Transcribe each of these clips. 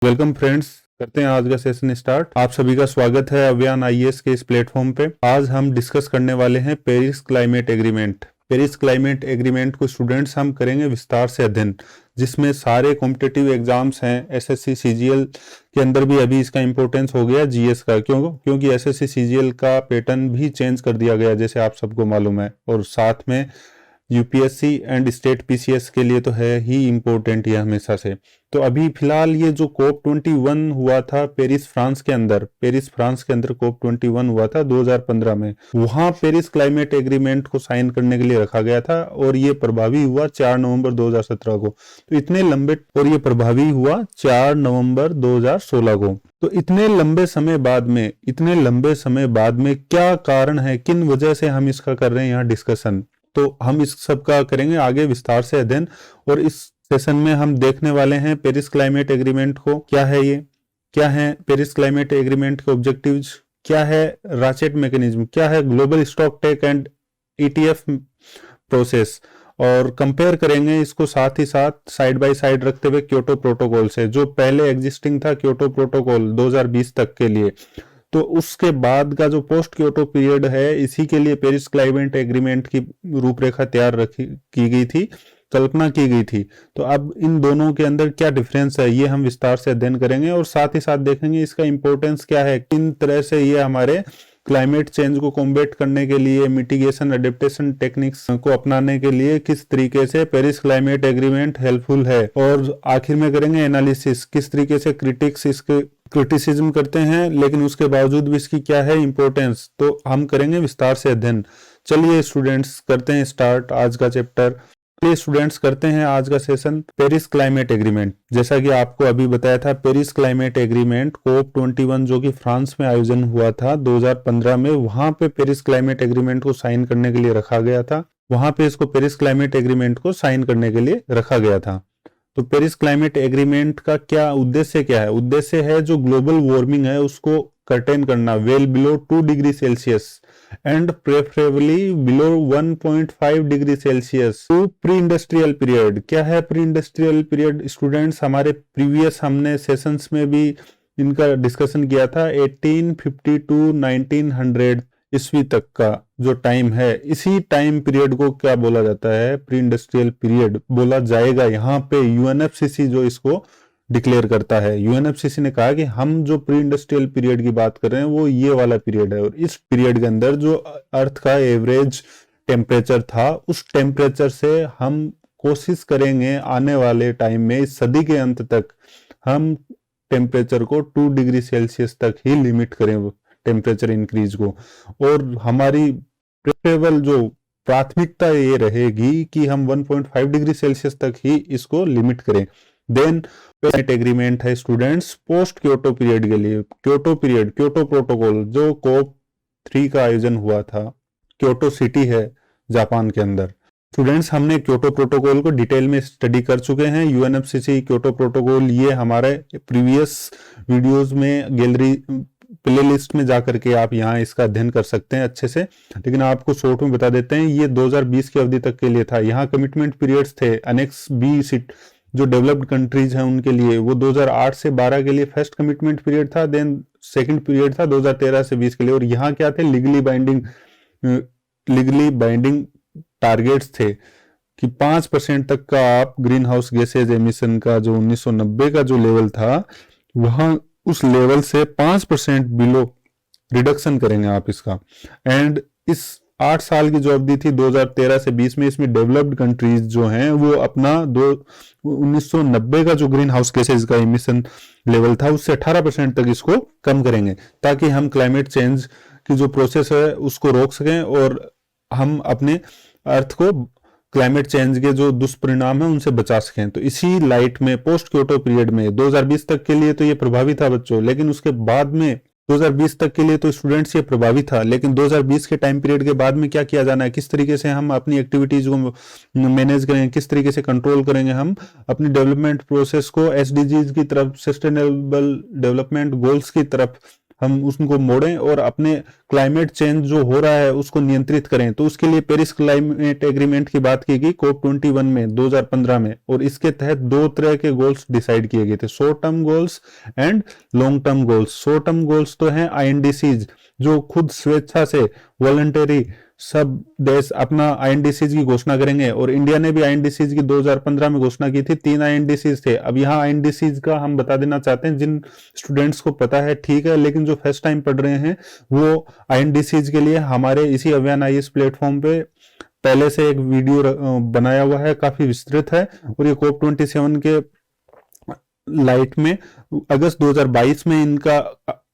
Welcome friends, करते हैं आज का सेशन स्टार्ट। आप सभी का स्वागत है अभियान आईएएस के इस प्लेटफॉर्म पे। आज हम डिस्कस करने वाले हैं Paris climate agreement. Paris climate agreement को स्टूडेंट्स हम करेंगे विस्तार से अध्ययन, जिसमें सारे कॉम्पिटिटिव एग्जाम्स हैं। एसएससी सीजीएल के अंदर भी अभी इसका इंपॉर्टेंस हो गया जीएस का, क्योंकि एसएससी सीजीएल का पैटर्न भी चेंज कर दिया गया, जैसे आप सबको मालूम है। और साथ में यूपीएससी एंड स्टेट पीसीएस के लिए तो है ही इम्पोर्टेंट ये हमेशा से। तो अभी फिलहाल ये जो COP 21 हुआ था पेरिस फ्रांस के अंदर COP 21 हुआ था 2015 में, वहां पेरिस क्लाइमेट एग्रीमेंट को साइन करने के लिए रखा गया था और ये प्रभावी हुआ 4 नवंबर 2017 को। तो इतने लंबे, और ये प्रभावी हुआ 4 नवंबर 2016 को। तो इतने लंबे समय बाद में क्या कारण है, किन वजह से हम इसका कर रहे हैं यहाँ डिस्कशन, तो हम इस सब का करेंगे आगे विस्तार से अध्ययन। और इस सेशन में हम देखने वाले हैं पेरिस क्लाइमेट एग्रीमेंट को, क्या है पेरिस क्लाइमेट एग्रीमेंट के ऑब्जेक्टिव्स, क्या है राचेट मैकेनिज्म, क्या है global stock take and ETF process, और कंपेयर करेंगे इसको साथ ही साथ साइड बाय साइड रखते हुए क्योटो प्रोटोकॉल से, जो पहले एग्जिस्टिंग था क्योटो प्रोटोकॉल 2020 तक के लिए। तो उसके बाद का जो पोस्ट क्योटो पीरियड है, इसी के लिए पेरिस क्लाइमेट एग्रीमेंट की रूपरेखा तैयार की गई थी, कल्पना की गई थी। तो अब इन दोनों के अंदर क्या डिफरेंस है, ये हम विस्तार से अध्ययन करेंगे और साथ ही साथ देखेंगे इसका इंपॉर्टेंस क्या है, किन तरह से ये हमारे क्लाइमेट चेंज को कॉम्बेट करने के लिए, मिटिगेशन एडेप्टेशन टेक्निक्स को अपनाने के लिए किस तरीके से पेरिस क्लाइमेट एग्रीमेंट हेल्पफुल है। और आखिर में करेंगे एनालिसिस, किस तरीके से क्रिटिक्स इसके क्रिटिसिज्म करते हैं, लेकिन उसके बावजूद भी इसकी क्या है इंपॉर्टेंस, तो हम करेंगे विस्तार से अध्ययन। चलिए स्टूडेंट्स, करते हैं स्टार्ट आज का चैप्टर। चलिए स्टूडेंट्स, करते हैं आज का सेशन पेरिस क्लाइमेट एग्रीमेंट। जैसा कि आपको अभी बताया था, पेरिस क्लाइमेट एग्रीमेंट COP 21 जो कि फ्रांस में आयोजन हुआ था 2015 में, वहां पे पेरिस क्लाइमेट एग्रीमेंट को साइन करने के लिए रखा गया था। वहां पे इसको पेरिस क्लाइमेट एग्रीमेंट को साइन करने के लिए रखा गया था। तो पेरिस क्लाइमेट एग्रीमेंट का क्या उद्देश्य, क्या है उद्देश्य है, जो ग्लोबल वार्मिंग है उसको कर्टेन करना well below 2 degree Celsius and preferably below 1.5 degree Celsius to pre industrial period. क्या है प्री इंडस्ट्रियल पीरियड स्टूडेंट्स, हमारे प्रीवियस हमने सेशंस में भी इनका डिस्कशन किया था। 1850 टू 1900 ईस्वी तक का जो टाइम है, इसी टाइम पीरियड को क्या बोला जाता है, प्री इंडस्ट्रियल पीरियड बोला जाएगा। यहाँ पे यूएनएफसीसी जो इसको डिक्लेयर करता है, यूएनएफसीसी ने कहा कि हम जो प्री इंडस्ट्रियल पीरियड की बात कर रहे हैं वो ये वाला पीरियड है, और इस पीरियड के अंदर जो अर्थ का एवरेज टेम्परेचर था, उस टेम्परेचर से हम कोशिश करेंगे आने वाले टाइम में, इस सदी के अंत तक, हम टेम्परेचर को 2 डिग्री सेल्सियस तक ही लिमिट करें टेम्परेचर इंक्रीज को। और हमारी प्रेफरेबल जो प्राथमिकता ये रहेगी कि हम 1.5 डिग्री सेल्सियस तक ही इसको लिमिट करें। देन एग्रीमेंट है स्टूडेंट्स पोस्ट क्योटो पीरियड के लिए। क्योटो प्रोटोकॉल जो COP 3 का आयोजन हुआ था, क्योटो सिटी है जापान के अंदर। स्टूडेंट्स, हमने क्योटो प्रोटोकॉल को डिटेल में स्टडी कर चुके हैं। यूएनएफसीसी क्योटो प्रोटोकॉल, ये हमारे प्रीवियस वीडियोस में गैलरी प्ले लिस्ट में जाकर के आप यहाँ इसका अध्ययन कर सकते हैं अच्छे से, लेकिन आपको शॉर्ट में बता देते हैं। ये 2020 की अवधि तक के लिए था। यहाँ कमिटमेंट पीरियड्स थे अनेक्स बी सीट जो डेवलप्ड कंट्रीज हैं उनके लिए, वो 2008 से 12 के लिए फर्स्ट कमिटमेंट पीरियड था। देन सेकंड पीरियड था 2013 से 20 के लिए। और यहाँ क्या थे, लीगली बाइंडिंग टारगेट्स थे कि 5% तक का आप ग्रीन हाउस गैसेज एमिशन का जो 1990 का जो लेवल था, वहां उस लेवल से 5% बिलो रिडक्शन करेंगे आप इसका। एंड इस 8 साल की जो अवधि थी 2013 से 20 में, इसमें डेवलप्ड कंट्रीज जो हैं वो अपना 1990 का जो ग्रीन हाउस गैसेज का एमिशन लेवल था उससे 18% तक इसको कम करेंगे, ताकि हम क्लाइमेट चेंज की जो प्रोसेस है उसको रोक सकें और हम अपने अर्थ को क्लाइमेट चेंज के जो दुष्परिणाम है उनसे बचा सकें। तो इसी लाइट में पोस्ट क्योटो पीरियड में 2020 तक के लिए तो ये प्रभावी था बच्चों, लेकिन उसके बाद में 2020 तक के लिए तो स्टूडेंट्स ये प्रभावी था, लेकिन 2020 के टाइम पीरियड के बाद में क्या किया जाना है, किस तरीके से हम अपनी एक्टिविटीज को मैनेज करेंगे, किस तरीके से कंट्रोल करेंगे हम अपनी डेवलपमेंट प्रोसेस को, एसडीजीज की तरफ, सस्टेनेबल डेवलपमेंट गोल्स की तरफ हम उसको मोड़ें और अपने क्लाइमेट चेंज जो हो रहा है उसको नियंत्रित करें। तो उसके लिए पेरिस क्लाइमेट एग्रीमेंट की बात की गई COP21 में 2015 में, और इसके तहत दो तरह के गोल्स डिसाइड किए गए थे, short term goals and long term goals. Short term goals तो हैं आईएनडीसीज, जो खुद स्वेच्छा से वॉलंटरी सब देश अपना आईएनडीसीज की घोषणा करेंगे, और इंडिया ने भी आईएनडीसीज की 2015 में घोषणा की थी। 3 आईएनडीसीज थे। अब यहाँ आईएनडीसीज का हम बता देना चाहते हैं, जिन स्टूडेंट्स को पता है ठीक है, लेकिन जो फर्स्ट टाइम पढ़ रहे हैं वो आईएनडीसीज के लिए हमारे इसी अभियान आईएएस प्लेटफॉर्म पे पहले से एक वीडियो बनाया हुआ है, काफी विस्तृत है। और ये COP27 के लाइट में अगस्त 2022 में इनका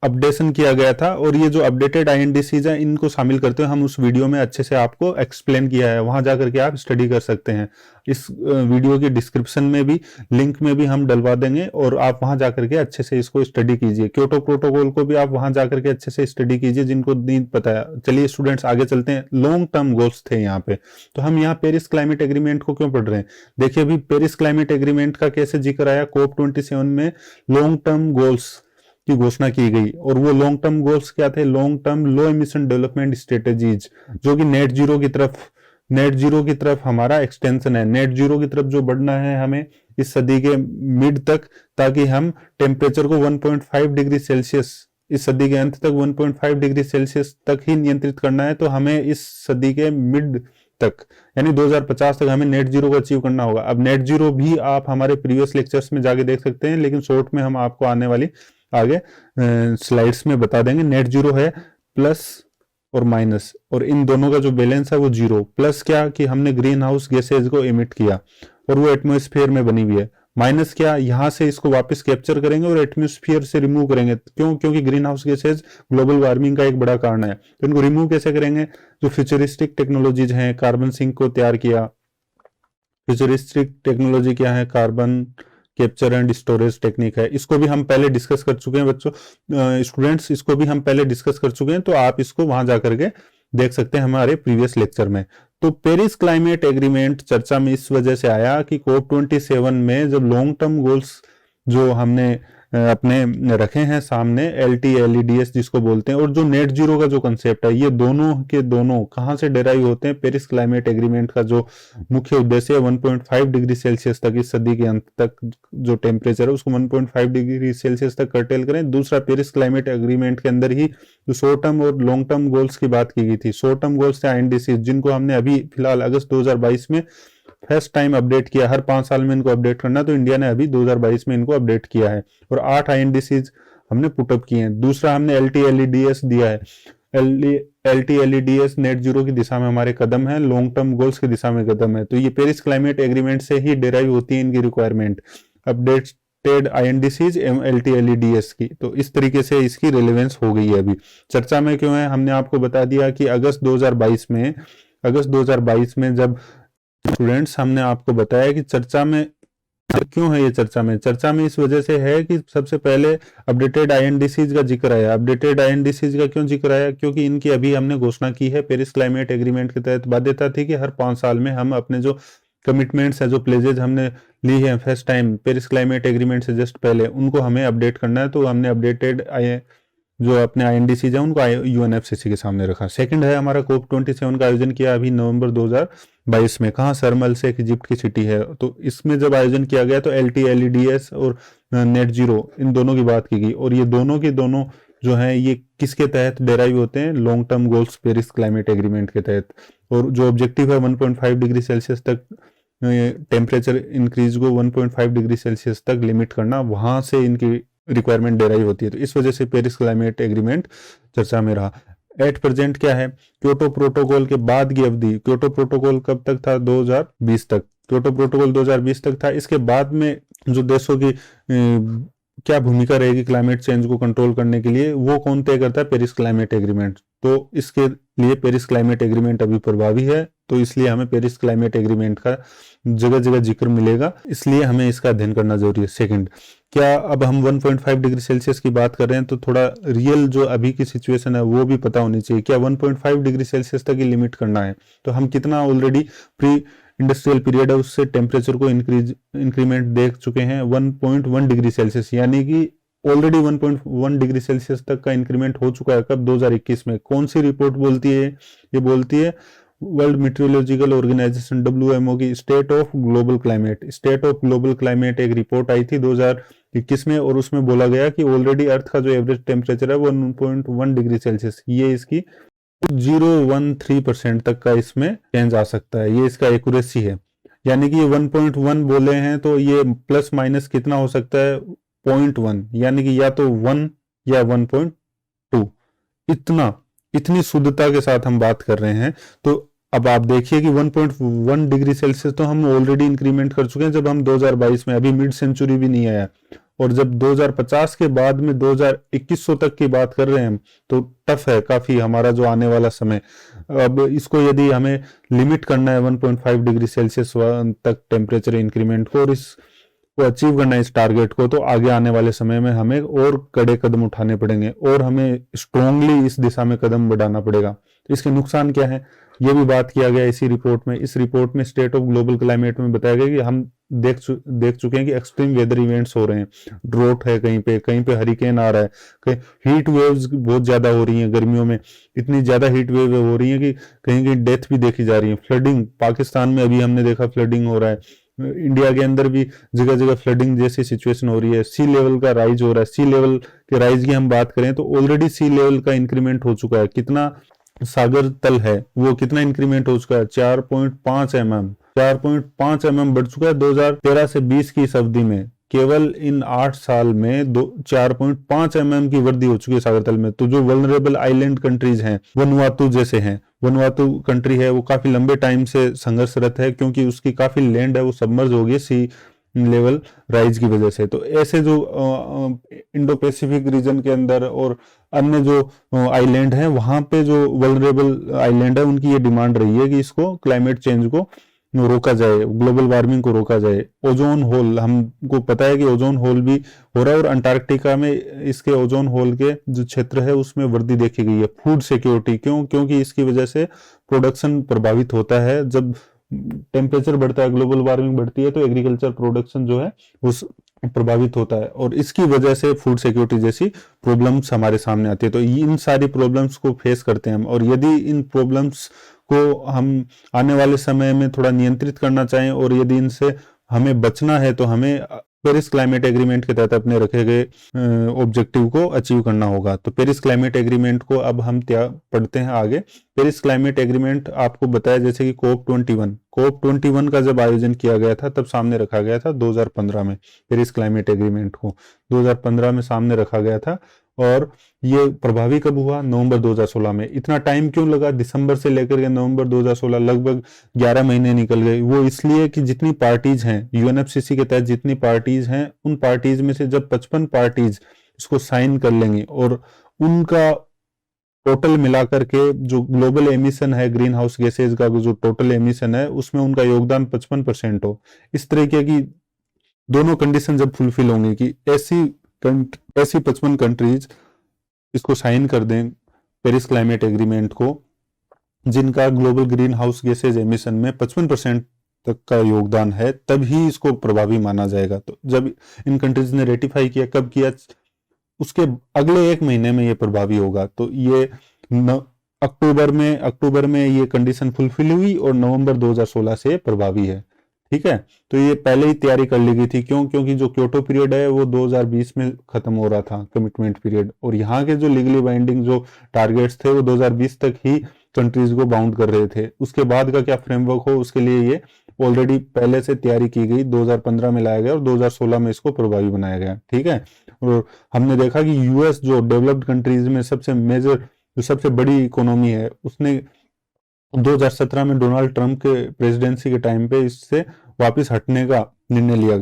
अपडेशन किया गया था, और ये जो अपडेटेड आईएनडीसीज है इनको शामिल करते हुए हम उस वीडियो में अच्छे से आपको एक्सप्लेन किया है, वहां जाकर के आप स्टडी कर सकते हैं। इस वीडियो के डिस्क्रिप्शन में भी लिंक में भी हम डलवा देंगे, और आप वहां जाकर के अच्छे से इसको स्टडी कीजिए। क्योटो प्रोटोकॉल को भी आप वहां जाकर के अच्छे से स्टडी कीजिए, जिनको नहीं पता है। चलिए स्टूडेंट्स आगे चलते हैं। लॉन्ग टर्म गोल्स थे यहाँ पे, तो हम यहाँ पेरिस क्लाइमेट एग्रीमेंट को क्यों पढ़ रहे हैं? देखिए अभी पेरिस क्लाइमेट एग्रीमेंट का कैसे जिक्र आया, COP27 में लॉन्ग टर्म गोल्स की घोषणा की गई। और वो लॉन्ग टर्म गोल्स क्या थे? लॉन्ग टर्म लो एमिशन डेवलपमेंट स्ट्रेटेजीज, जो कि नेट जीरो की तरफ हमारा एक्सटेंशन है। नेट जीरो की तरफ जो बढ़ना है हमें इस सदी के मिड तक, ताकि हम टेम्परेचर को 1.5 डिग्री सेल्सियस, इस सदी के अंत तक 1.5 डिग्री सेल्सियस तक ही नियंत्रित करना है। तो हमें इस सदी के मिड तक यानी 2050 तक हमें नेट जीरो को अचीव करना होगा। अब नेट जीरो भी आप हमारे प्रीवियस लेक्चर्स में जाके देख सकते हैं, लेकिन शॉर्ट में हम आपको आने वाली आगे स्लाइड्स में बता देंगे। नेट जीरो है प्लस और माइनस, और इन दोनों का जो बैलेंस है वो जीरो। प्लस क्या कि हमने ग्रीन हाउस गैसेज को इमिट किया और वो एटमॉस्फेयर में बनी हुई है। माइनस क्या, यहां से इसको वापस कैप्चर करेंगे और एटमॉस्फेयर से रिमूव करेंगे। क्यों? क्योंकि green house gases global warming का एक बड़ा कारण है। तो इनको रिमूव कैसे करेंगे? जो फ्यूचरिस्टिक टेक्नोलॉजीज हैं, कार्बन सिंक को तैयार किया। फ्यूचरिस्टिक टेक्नोलॉजी क्या है? Carbon capture and storage technique है। इसको भी हम पहले डिस्कस कर चुके हैं बच्चों, स्टूडेंट्स, इसको भी हम पहले डिस्कस कर चुके हैं, तो आप इसको वहां जाकर के देख सकते हैं हमारे प्रीवियस लेक्चर में। तो पेरिस क्लाइमेट एग्रीमेंट चर्चा में इस वजह से आया कि COP27 में जब लॉन्ग टर्म गोल्स जो हमने अपने रखे हैं सामने, LTLEDS जिसको बोलते हैं, और जो नेट जीरो का जो कंसेप्ट है, ये दोनों के दोनों कहां से डेराइव होते हैं? पेरिस क्लाइमेट एग्रीमेंट का जो मुख्य उद्देश्य है 1.5 डिग्री सेल्सियस तक, इस सदी के अंत तक जो टेम्परेचर है उसको 1.5 डिग्री सेल्सियस तक कर्टेल करें। दूसरा, पेरिस क्लाइमेट एग्रीमेंट के अंदर ही जो शॉर्ट टर्म और लॉन्ग टर्म गोल्स की बात की गई थी। शॉर्ट टर्म गोल्स थे आईएनडीसी, जिनको हमने अभी फिलहाल अगस्त 2022 में फर्स्ट टाइम अपडेट किया। हर 5 साल में इनको अपडेट करना, तो इंडिया ने अभी 2022 में इनको अपडेट किया है, और 8 आईएनडीसीज हमने पुटअप किए हैं। दूसरा, हमने LTLEDS दिया है। LTLEDS नेट जीरो की दिशा में हमारे कदम है, लॉन्ग टर्म गोल्स की दिशा में कदम है। तो ये पेरिस क्लाइमेट एग्रीमेंट से ही डेराइव होती है इनकी रिक्वायरमेंट, अपडेटेड आईएनडीसीज एवं LTLEDS की। तो इस तरीके से इसकी रिलेवेंस हो गई है। अभी चर्चा में क्यों है? हमने आपको बता दिया कि अगस्त 2022 में जब स्टूडेंट्स, हमने आपको बताया कि चर्चा में क्यों है। ये चर्चा में इस वजह से है कि सबसे पहले अपडेटेड आईएनडीसीज का जिक्र आया। अपडेटेड आईएनडीसीज का क्यों जिक्र आया? क्योंकि इनकी अभी हमने घोषणा की है। पेरिस क्लाइमेट एग्रीमेंट के तहत बाध्यता थी कि हर 5 साल में हम अपने जो कमिटमेंट्स है, जो प्लेजेज हमने ली है first time Paris climate agreement से जस्ट पहले, उनको हमें अपडेट करना है। तो हमने अपडेटेड जो अपने आईएनडीसीज है उनको यूएनएफसीसी के सामने रखा। सेकंड है हमारा COP27 का आयोजन किया अभी नवंबर 2022 में। कहाँ? शर्म से, एक इजिप्ट की सिटी है। तो इसमें जब आयोजन किया गया तो LTLEDS और नेट जीरो, इन दोनों की बात की गई। और ये दोनों के दोनों जो है ये किसके तहत डेराइव होते हैं? Long term goals Paris climate agreement के तहत। और जो ऑब्जेक्टिव है 1.5 डिग्री सेल्सियस तक टेम्परेचर इंक्रीज को 1.5 डिग्री सेल्सियस तक लिमिट करना, वहां से इनकी रिक्वायरमेंट डेराइव होती है। तो इस वजह से पेरिस क्लाइमेट एग्रीमेंट चर्चा में रहा। एट प्रेजेंट क्या है? क्योटो प्रोटोकॉल के बाद की अवधि। क्योटो प्रोटोकॉल कब तक था? 2020 तक। क्योटो प्रोटोकॉल 2020 तक था। इसके बाद में जो देशों की क्या भूमिका रहेगी क्लाइमेट चेंज को कंट्रोल करने के लिए, वो कौन तय करता है? Paris climate agreement. तो इसके लिए पेरिस क्लाइमेट एग्रीमेंट अभी प्रभावी है, तो इसलिए हमें पेरिस क्लाइमेट एग्रीमेंट का जगह जगह जिक्र मिलेगा, इसलिए हमें इसका अध्ययन करना जरूरी है। सेकंड, क्या अब हम 1.5 डिग्री सेल्सियस की बात कर रहे हैं तो थोड़ा रियल जो अभी की सिचुएशन है वो भी पता होनी चाहिए। क्या 1.5 डिग्री सेल्सियस तक ही लिमिट करना है? तो हम कितना ऑलरेडी प्री इंडस्ट्रियल पीरियड है उससे टेम्परेचर को इंक्रीमेंट देख चुके हैं 1.1 डिग्री सेल्सियस, यानी कि ऑलरेडी 1.1 डिग्री सेल्सियस तक का इंक्रीमेंट हो चुका है। कब? 2021 में। कौन सी रिपोर्ट बोलती है? ये बोलती है वर्ल्ड मीटरोलॉजिकल ऑर्गेनाइजेशन WMO की state of global climate. State of global climate एक रिपोर्ट आई थी 2021 में, और उसमें बोला गया कि ऑलरेडी अर्थ का जो एवरेज टेम्परेचर है वो 1.1 डिग्री सेल्सियस, ये इसकी 0.13% तक का इसमें चेंज आ सकता है। ये इसका एक्यूरेसी है। यानी कि ये 1.1 बोले हैं तो ये प्लस माइनस कितना हो सकता है? 0.1, यानी कि या तो 1 या 1.2। इतनी शुद्धता के साथ हम बात कर रहे हैं। तो अब आप देखिए कि 1.1 डिग्री सेल्सियस तो हम ऑलरेडी इंक्रीमेंट कर चुके हैं जब हम 2022 में, अभी मिड सेंचुरी भी नहीं आया, और जब 2050 के बाद में 2100 तक की बात कर रहे हैं हम, तो टफ है काफी हमारा जो आने वाला समय। अब इसको यदि हमें लिमिट करना है 1.5 डिग्री सेल्सियस तक टेम्परेचर इंक्रीमेंट को, और इसको अचीव करना है इस टारगेट को, तो आगे आने वाले समय में हमें और कड़े कदम उठाने पड़ेंगे और हमें स्ट्रोंगली इस दिशा में कदम बढ़ाना पड़ेगा। तो इसके नुकसान क्या है, ये भी बात किया गया इसी रिपोर्ट में। इस रिपोर्ट में स्टेट ऑफ ग्लोबल क्लाइमेट में बताया गया कि हम देख चुके हैं कि एक्सट्रीम वेदर इवेंट्स हो रहे हैं। ड्रोट है, कहीं पे हरिकेन आ रहा है, कहीं हीट वेव्स बहुत ज्यादा हो रही हैं गर्मियों में। इतनी ज्यादा हीट वेव हो रही है कि कहीं कहीं डेथ भी देखी जा रही है। फ्लडिंग, पाकिस्तान में अभी हमने देखा फ्लडिंग हो रहा है। इंडिया के अंदर भी जगह जगह फ्लडिंग जैसी सिचुएशन हो रही है। सी लेवल का राइज हो रहा है। सी लेवल के राइज की हम बात करें तो ऑलरेडी सी लेवल का इंक्रीमेंट हो चुका है। कितना सागर तल है वो कितना इंक्रीमेंट हो चुका है? 4.5 mm। 4.5 mm बढ़ चुका है 2013 से 20 की इस अवधि में। केवल इन 8 साल में 4.5 mm की वृद्धि हो चुकी है सागर तल में। तो जो वल्नरेबल आइलैंड कंट्रीज हैं, वनुआतू जैसे हैं, वनुआतू कंट्री है, वो काफी लंबे टाइम से संघर्षरत है क्योंकि उसकी काफी लैंड है वो सबमर्ज हो गई सी लेवल राइज की वजह से। तो ऐसे जो इंडो पैसिफिक रीजन के अंदर और अन्य जो आइलैंड हैं, वहां पे जो वल्नरेबल आइलैंड है, उनकी ये डिमांड रही है कि इसको क्लाइमेट चेंज को रोका जाए, ग्लोबल वार्मिंग को रोका जाए। ओजोन होल, हमको पता है कि ओजोन होल भी हो रहा है, और अंटार्कटिका में इसके ओजोन होल के जो क्षेत्र है उसमें वृद्धि देखी गई है। फूड सिक्योरिटी, क्योंकि इसकी वजह से प्रोडक्शन प्रभावित होता है। जब टेम्परेचर बढ़ता है, ग्लोबल वार्मिंग बढ़ती है, तो एग्रीकल्चर प्रोडक्शन जो है उस प्रभावित होता है, और इसकी वजह से फूड सिक्योरिटी जैसी प्रॉब्लम्स हमारे सामने आती है। तो इन सारी प्रॉब्लम्स को फेस करते हैं हम, और यदि इन प्रॉब्लम्स को हम आने वाले समय में थोड़ा नियंत्रित करना चाहें, और यदि इनसे हमें बचना है, तो हमें पेरिस क्लाइमेट एग्रीमेंट के तहत अपने रखे गए ऑब्जेक्टिव को अचीव करना होगा। तो पेरिस क्लाइमेट एग्रीमेंट को अब हम पढ़ते हैं आगे। पेरिस क्लाइमेट एग्रीमेंट आपको बताया जैसे कि COP21 का जब आयोजन किया गया था तब सामने रखा गया था 2015 में। पेरिस क्लाइमेट एग्रीमेंट को 2015 में सामने रखा गया था, और ये प्रभावी कब हुआ? नवंबर 2016 में। इतना टाइम क्यों लगा? दिसंबर से लेकर के नवंबर 2016, लगभग 11 महीने निकल गए। वो इसलिए कि जितनी पार्टीज हैं UNFCCC के तहत, जितनी पार्टीज हैं, उन पार्टीज में से जब 55 पार्टीज इसको साइन कर लेंगी और उनका टोटल मिलाकर के जो ग्लोबल एमिशन है, ग्रीन हाउस गैसेज का जो टोटल एमिशन है, उसमें उनका योगदान 55% हो, इस तरीके की दोनों कंडीशन जब फुलफिल होंगी कि ऐसी 55 कंट्रीज इसको साइन कर दें पेरिस क्लाइमेट एग्रीमेंट को, जिनका global green house gases emission में 55% तक का योगदान है, तभी इसको प्रभावी माना जाएगा। तो जब इन कंट्रीज ने रेटिफाई किया, कब किया? उसके अगले 1 महीने में ये प्रभावी होगा। तो ये अक्टूबर में ये कंडीशन फुलफिल हुई और नवंबर 2016 से प्रभावी है। ठीक है, तो ये पहले ही तैयारी कर ली गई थी। क्योंकि जो क्योटो पीरियड है वो 2020 में खत्म हो रहा था, कमिटमेंट पीरियड, और यहाँ के जो लीगली बाइंडिंग जो टारगेट्स थे वो 2020 तक ही कंट्रीज को बाउंड कर रहे थे। उसके बाद का क्या फ्रेमवर्क हो, उसके लिए ये ऑलरेडी पहले से तैयारी की गई, 2015 में लाया गया और 2016 में इसको प्रभावी बनाया गया। ठीक है, और हमने देखा कि यूएस जो डेवलप्ड कंट्रीज में सबसे मेजर, जो सबसे बड़ी इकोनॉमी है, उसने 2017 में डोनाल्ड ट्रंप के प्रेसिडेंसी के टाइम पे इससे वापस हटने का निर्णय लिया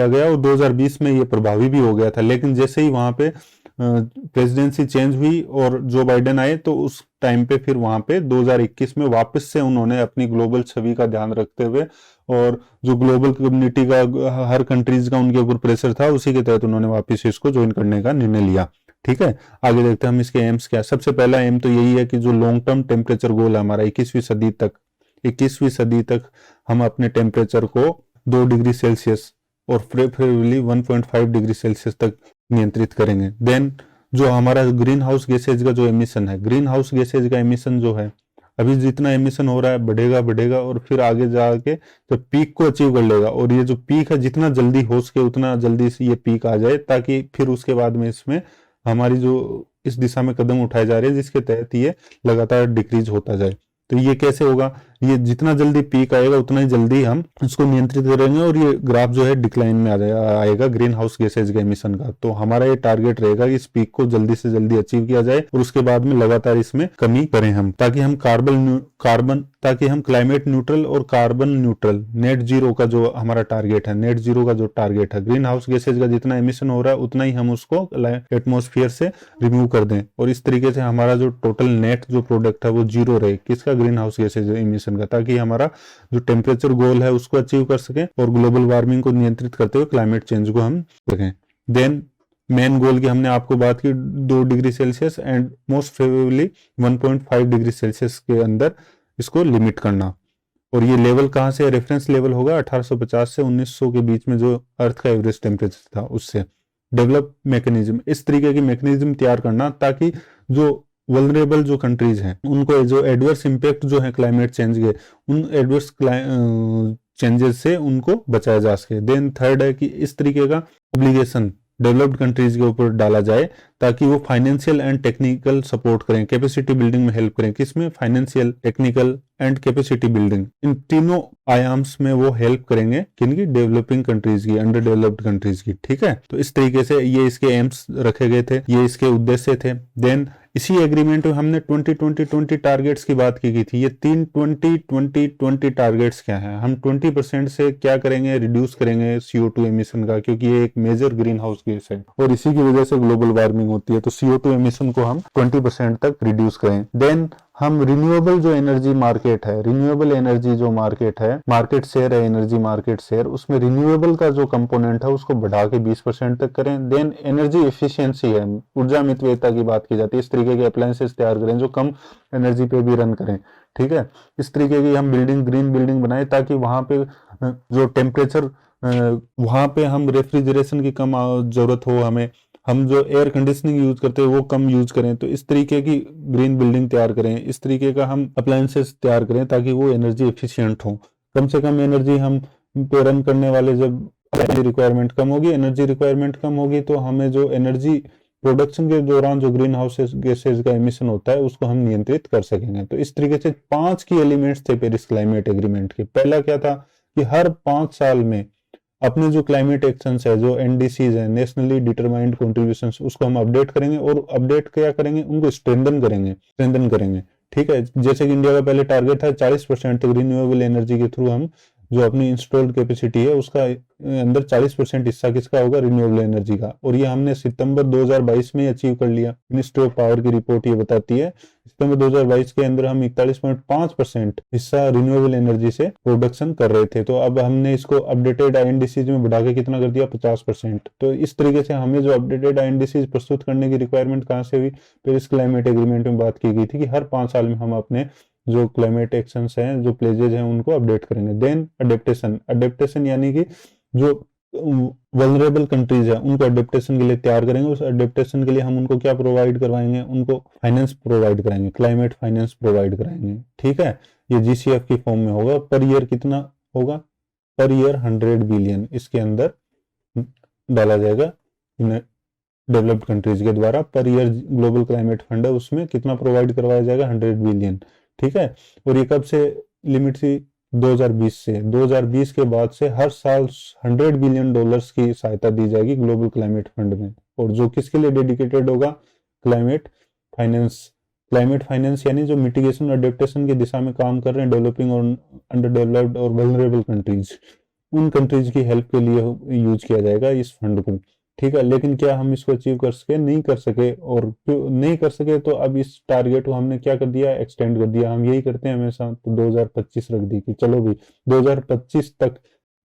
गया और 2020 में ये प्रभावी भी हो गया था। लेकिन जैसे ही वहां पे प्रेसिडेंसी चेंज हुई और जो बाइडेन आए, तो उस टाइम पे फिर वहां पे 2021 में वापस से उन्होंने अपनी ग्लोबल छवि का ध्यान रखते हुए, और जो ग्लोबल कम्युनिटी का, हर कंट्रीज का उनके ऊपर प्रेशर था, उसी के तहत उन्होंने वापस इसको ज्वाइन करने का निर्णय लिया। ठीक है, आगे देखते हैं हम इसके एम्स क्या। सबसे पहला एम तो यही है कि जो लॉन्ग टर्म टेम्परेचर गोल है हमारा 21वीं सदी तक हम अपने टेम्परेचर को 2 डिग्री सेल्सियस और प्रेफरेबली 1.5 डिग्री सेल्सियस तक नियंत्रित करेंगे। देन जो हमारा ग्रीन हाउस गैसेज का जो एमिशन है, ग्रीन हाउस गैसेज का एमिशन जो है, अभी जितना एमिशन हो रहा है बढ़ेगा बढ़ेगा और फिर आगे जाके जब पीक को अचीव कर लेगा, और ये जो पीक है जितना जल्दी हो सके उतना जल्दी से ये पीक आ जाए, ताकि फिर उसके बाद में इसमें हमारी जो इस दिशा में कदम उठाए जा रहे हैं जिसके तहत ये लगातार डिक्रीज होता जाए। तो ये कैसे होगा, ये जितना जल्दी पीक आएगा उतना ही जल्दी हम इसको नियंत्रित करेंगे और ये ग्राफ जो है डिक्लाइन में आएगा ग्रीन हाउस गैसेज के एमिशन का। तो हमारा ये टारगेट रहेगा कि इस पीक को जल्दी से जल्दी अचीव किया जाए और उसके बाद में लगातार इसमें कमी करें हम, ताकि हम क्लाइमेट न्यूट्रल और कार्बन न्यूट्रल नेट जीरो का जो हमारा टारगेट है, नेट जीरो का जो टारगेट है, ग्रीन हाउस गैसेज का जितना एमिशन हो रहा है उतना ही हम उसको एटमोस्फियर से रिमूव कर दें, और इस तरीके से हमारा जो टोटल नेट जो प्रोडक्ट है वो जीरो रहे, किसका, ग्रीन हाउस गैसेज एमिशन का, ताकि हमारा जो टेम्परेचर गोल है उसको अचीव कर सके और ग्लोबल वार्मिंग को नियंत्रित करते हुए क्लाइमेट चेंज को हम सकें। देन मेन गोल की हमने आपको बात की 2 degree Celsius and most favourably 1.5 degree Celsius के अंदर इसको लिमिट करना। और ये लेवल कहाँ से, रेफरेंस लेवल होगा 1850 से 1900 के बीच में जो अर्थ का एवरेज टेम्परेचर था उससे। डेवलप मैकेनिज्म, इस तरीके की मैकेनिज्म तैयार करना ताकि जो वल्नरेबल जो कंट्रीज हैं उनको जो एडवर्स इम्पैक्ट जो है क्लाइमेट चेंज के, उन एडवर्स चेंजेस से उनको बचाया जा सके। देन थर्ड है कि इस तरीके का ऑब्लिगेशन डेवलप्ड कंट्रीज के ऊपर डाला जाए ताकि वो फाइनेंशियल एंड टेक्निकल सपोर्ट करें, कैपेसिटी बिल्डिंग में हेल्प करें। किसमें, financial, technical and capacity building, इन तीनों आयाम्स में वो हेल्प करेंगे किनकी, डेवलपिंग कंट्रीज की, अंडर डेवलप्ड कंट्रीज की। ठीक है, तो इस तरीके से ये इसके एम्स रखे गए थे, ये इसके उद्देश्य थे। देन इसी एग्रीमेंट में हमने 20-20-20 टारगेट्स की बात की थी। ये 20-20-20 टारगेट्स क्या है, हम 20% से क्या करेंगे, रिड्यूस करेंगे CO2 एमिशन का, क्योंकि ये एक मेजर ग्रीन हाउस गैस है और इसी की वजह से ग्लोबल वार्मिंग होती है। तो CO2 एमिशन को हम 20% तक रिड्यूस करें। देन हम रिन्यूएबल जो एनर्जी मार्केट है, रिन्यूएबल एनर्जी जो मार्केट है, मार्केट शेयर है, एनर्जी मार्केट शेयर, उसमें रिन्यूएबल का जो कंपोनेंट है उसको बढ़ा के 20% तक करें। देन एनर्जी एफिशिएंसी है, ऊर्जा मितव्ययिता की बात की जाती है, इस तरीके के अप्लायंसेस तैयार करें जो कम एनर्जी पे भी रन करें। ठीक है, इस तरीके की हम बिल्डिंग, ग्रीन बिल्डिंग बनाए ताकि वहां पे जो टेम्परेचर, वहां पे हम रेफ्रिजरेशन की कम जरूरत हो, हमें हम जो एयर कंडीशनिंग यूज करते हैं वो कम यूज करें। तो इस तरीके की ग्रीन बिल्डिंग तैयार करें, इस तरीके का हम अप्लायंसेस तैयार करें ताकि वो एनर्जी एफिशिएंट हो। कम से कम एनर्जी हम पे रन करने वाले, जब एनर्जी रिक्वायरमेंट कम होगी, एनर्जी रिक्वायरमेंट कम होगी तो हमें जो एनर्जी प्रोडक्शन के दौरान जो ग्रीन हाउस गैसेज का एमिशन होता है उसको हम नियंत्रित कर सकेंगे। तो इस तरीके से 5 की एलिमेंट्स थे पेरिस क्लाइमेट एग्रीमेंट के। पहला क्या था कि हर 5 साल में अपने जो क्लाइमेट एक्शंस है, जो NDCs है, नेशनली डिटरमाइंड कॉन्ट्रीब्यूशंस, उसको हम अपडेट करेंगे और अपडेट क्या करेंगे, उनको स्ट्रेंथन करेंगे। ठीक है, जैसे कि इंडिया का पहले टारगेट था 40% तक रिन्यूएबल एनर्जी के थ्रू हम जो अपनी इंस्टॉल्ड कैपेसिटी है उसका अंदर 40% हिस्सा किसका होगा, रिन्यूएबल एनर्जी का, और ये हमने सितंबर 2022 में अचीव कर लिया। मिनिस्ट्री ऑफ पावर की रिपोर्ट ये बताती है सितंबर 2022 के अंदर हम 41.5% हिस्सा रिन्यूएबल एनर्जी से प्रोडक्शन कर रहे थे। तो अब हमने इसको अपडेटेड INDCs में बढ़ा के कितना कर दिया, 50%। तो इस तरीके से हमें जो अपडेटेड INDCs प्रस्तुत करने की रिक्वायरमेंट कहाँ से हुई, पेरिस क्लाइमेट एग्रीमेंट में बात की गई थी कि हर 5 साल में हम अपने जो क्लाइमेट एक्शंस हैं, जो प्लेजेज हैं, उनको अपडेट करेंगे। देन अडेप्टेशन यानी कि जो वल्नरेबल कंट्रीज है उनको अडेप्टेशन के लिए तैयार करेंगे। उस अडेप्टेशन के लिए हम उनको क्या प्रोवाइड करवाएंगे, उनको फाइनेंस प्रोवाइड कराएंगे, क्लाइमेट फाइनेंस प्रोवाइड कराएंगे। ठीक है, ये GCF की फॉर्म में होगा। पर ईयर कितना होगा, पर ईयर 100 बिलियन इसके अंदर डाला जाएगा डेवलप्ड कंट्रीज के द्वारा। Per year global climate fund है, उसमें कितना प्रोवाइड करवाया जाएगा, 100 बिलियन। ठीक है, और ये कब से लिमिट थी, 2020 से। 2020 के बाद से हर साल $100 बिलियन की सहायता दी जाएगी ग्लोबल क्लाइमेट फंड में, और जो किसके लिए डेडिकेटेड होगा, क्लाइमेट फाइनेंस यानी जो मिटिगेशन और अडेप्टेशन की दिशा में काम कर रहे हैं डेवलपिंग और अंडर डेवलप्ड और वल्नरेबल कंट्रीज, उन कंट्रीज की हेल्प के लिए यूज किया जाएगा इस फंड को। ठीक है, लेकिन क्या हम इसको अचीव कर सके, नहीं कर सके। और क्यों नहीं कर सके, तो अब इस टारगेट को हमने क्या कर दिया, एक्सटेंड कर दिया। हम यही करते हैं हमेशा, तो 2025 रख दी कि चलो भी 2025 तक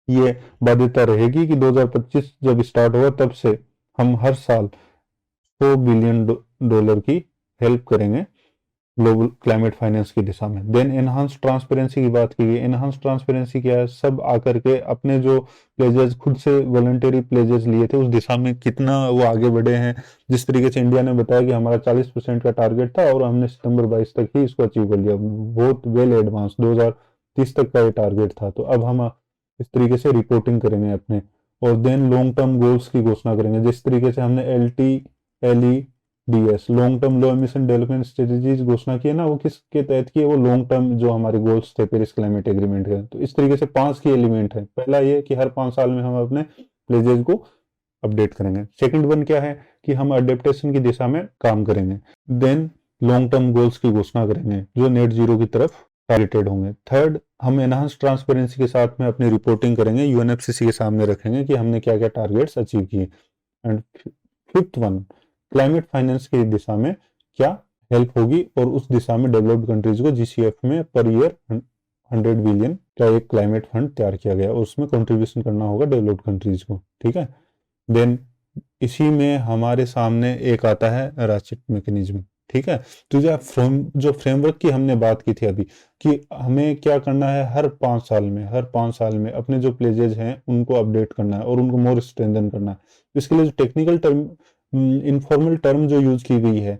ये बाध्यता रहेगी कि 2025 जब स्टार्ट हुआ तब से हम हर साल $100 बिलियन की हेल्प करेंगे ग्लोबल क्लाइमेट फाइनेंस की दिशा में। देन एनहांस ट्रांसपेरेंसी की बात की गई। एनहांस ट्रांसपेरेंसी क्या है, सब आकर के अपने जो प्लेजेस खुद से वॉलंटरी प्लेजेस लिए थे उस दिशा में कितना वो आगे बढ़े हैं। जिस तरीके से इंडिया ने बताया कि हमारा 40% का टारगेट था और हमने सितंबर 22 तक ही इसको अचीव कर लिया, बहुत वेल एडवांस, 2030 तक का ये टारगेट था। तो अब हम इस तरीके से रिपोर्टिंग करेंगे अपने। और देन लॉन्ग टर्म गोल्स की घोषणा करेंगे, जिस तरीके से हमने LTLEDS लॉन्ग टर्म लो एमिशन डेवलपमेंट स्ट्रेटेजीज घोषणा की है ना, वो किसके तहत की है, वो लॉन्ग टर्म जो हमारे गोल्स थे पेरिस क्लाइमेट एग्रीमेंट के। तो इस तरीके से 5 की एलिमेंट है। पहला ये कि हर 5 साल में हम अपने प्लेजेस को अपडेट करेंगे। सेकंड वन क्या है कि हम अडेप्टेशन की दिशा में काम करेंगे। देन लॉन्ग टर्म गोल्स की घोषणा करेंगे जो नेट जीरो की तरफ टारगेटेड होंगे। थर्ड, हम एनहांस ट्रांसपेरेंसी के साथ में अपनी रिपोर्टिंग करेंगे, UNFCCC के सामने रखेंगे कि हमने क्या क्या टारगेट्स अचीव किए। And fifth one, climate finance की दिशा में क्या हेल्प होगी और उस दिशा में डेवलप्ड कंट्रीज को GCF में पर ईयर 100 बिलियन का एक क्लाइमेट फंड तैयार किया गया और उसमें कंट्रीब्यूशन करना होगा डेवलप्ड कंट्रीज को। ठीक है। देन इसी में हमारे सामने एक आता है राचिट मैकेनिज्म। ठीक है। तो जो फ्रेमवर्क की हमने बात की थी अभी कि हमें क्या करना है, हर 5 साल में अपने जो प्लेजेज हैं उनको अपडेट करना है और उनको मोर स्ट्रेंथन करना है। इसके लिए जो टेक्निकल टर्म, इनफॉर्मल टर्म जो यूज की गई है,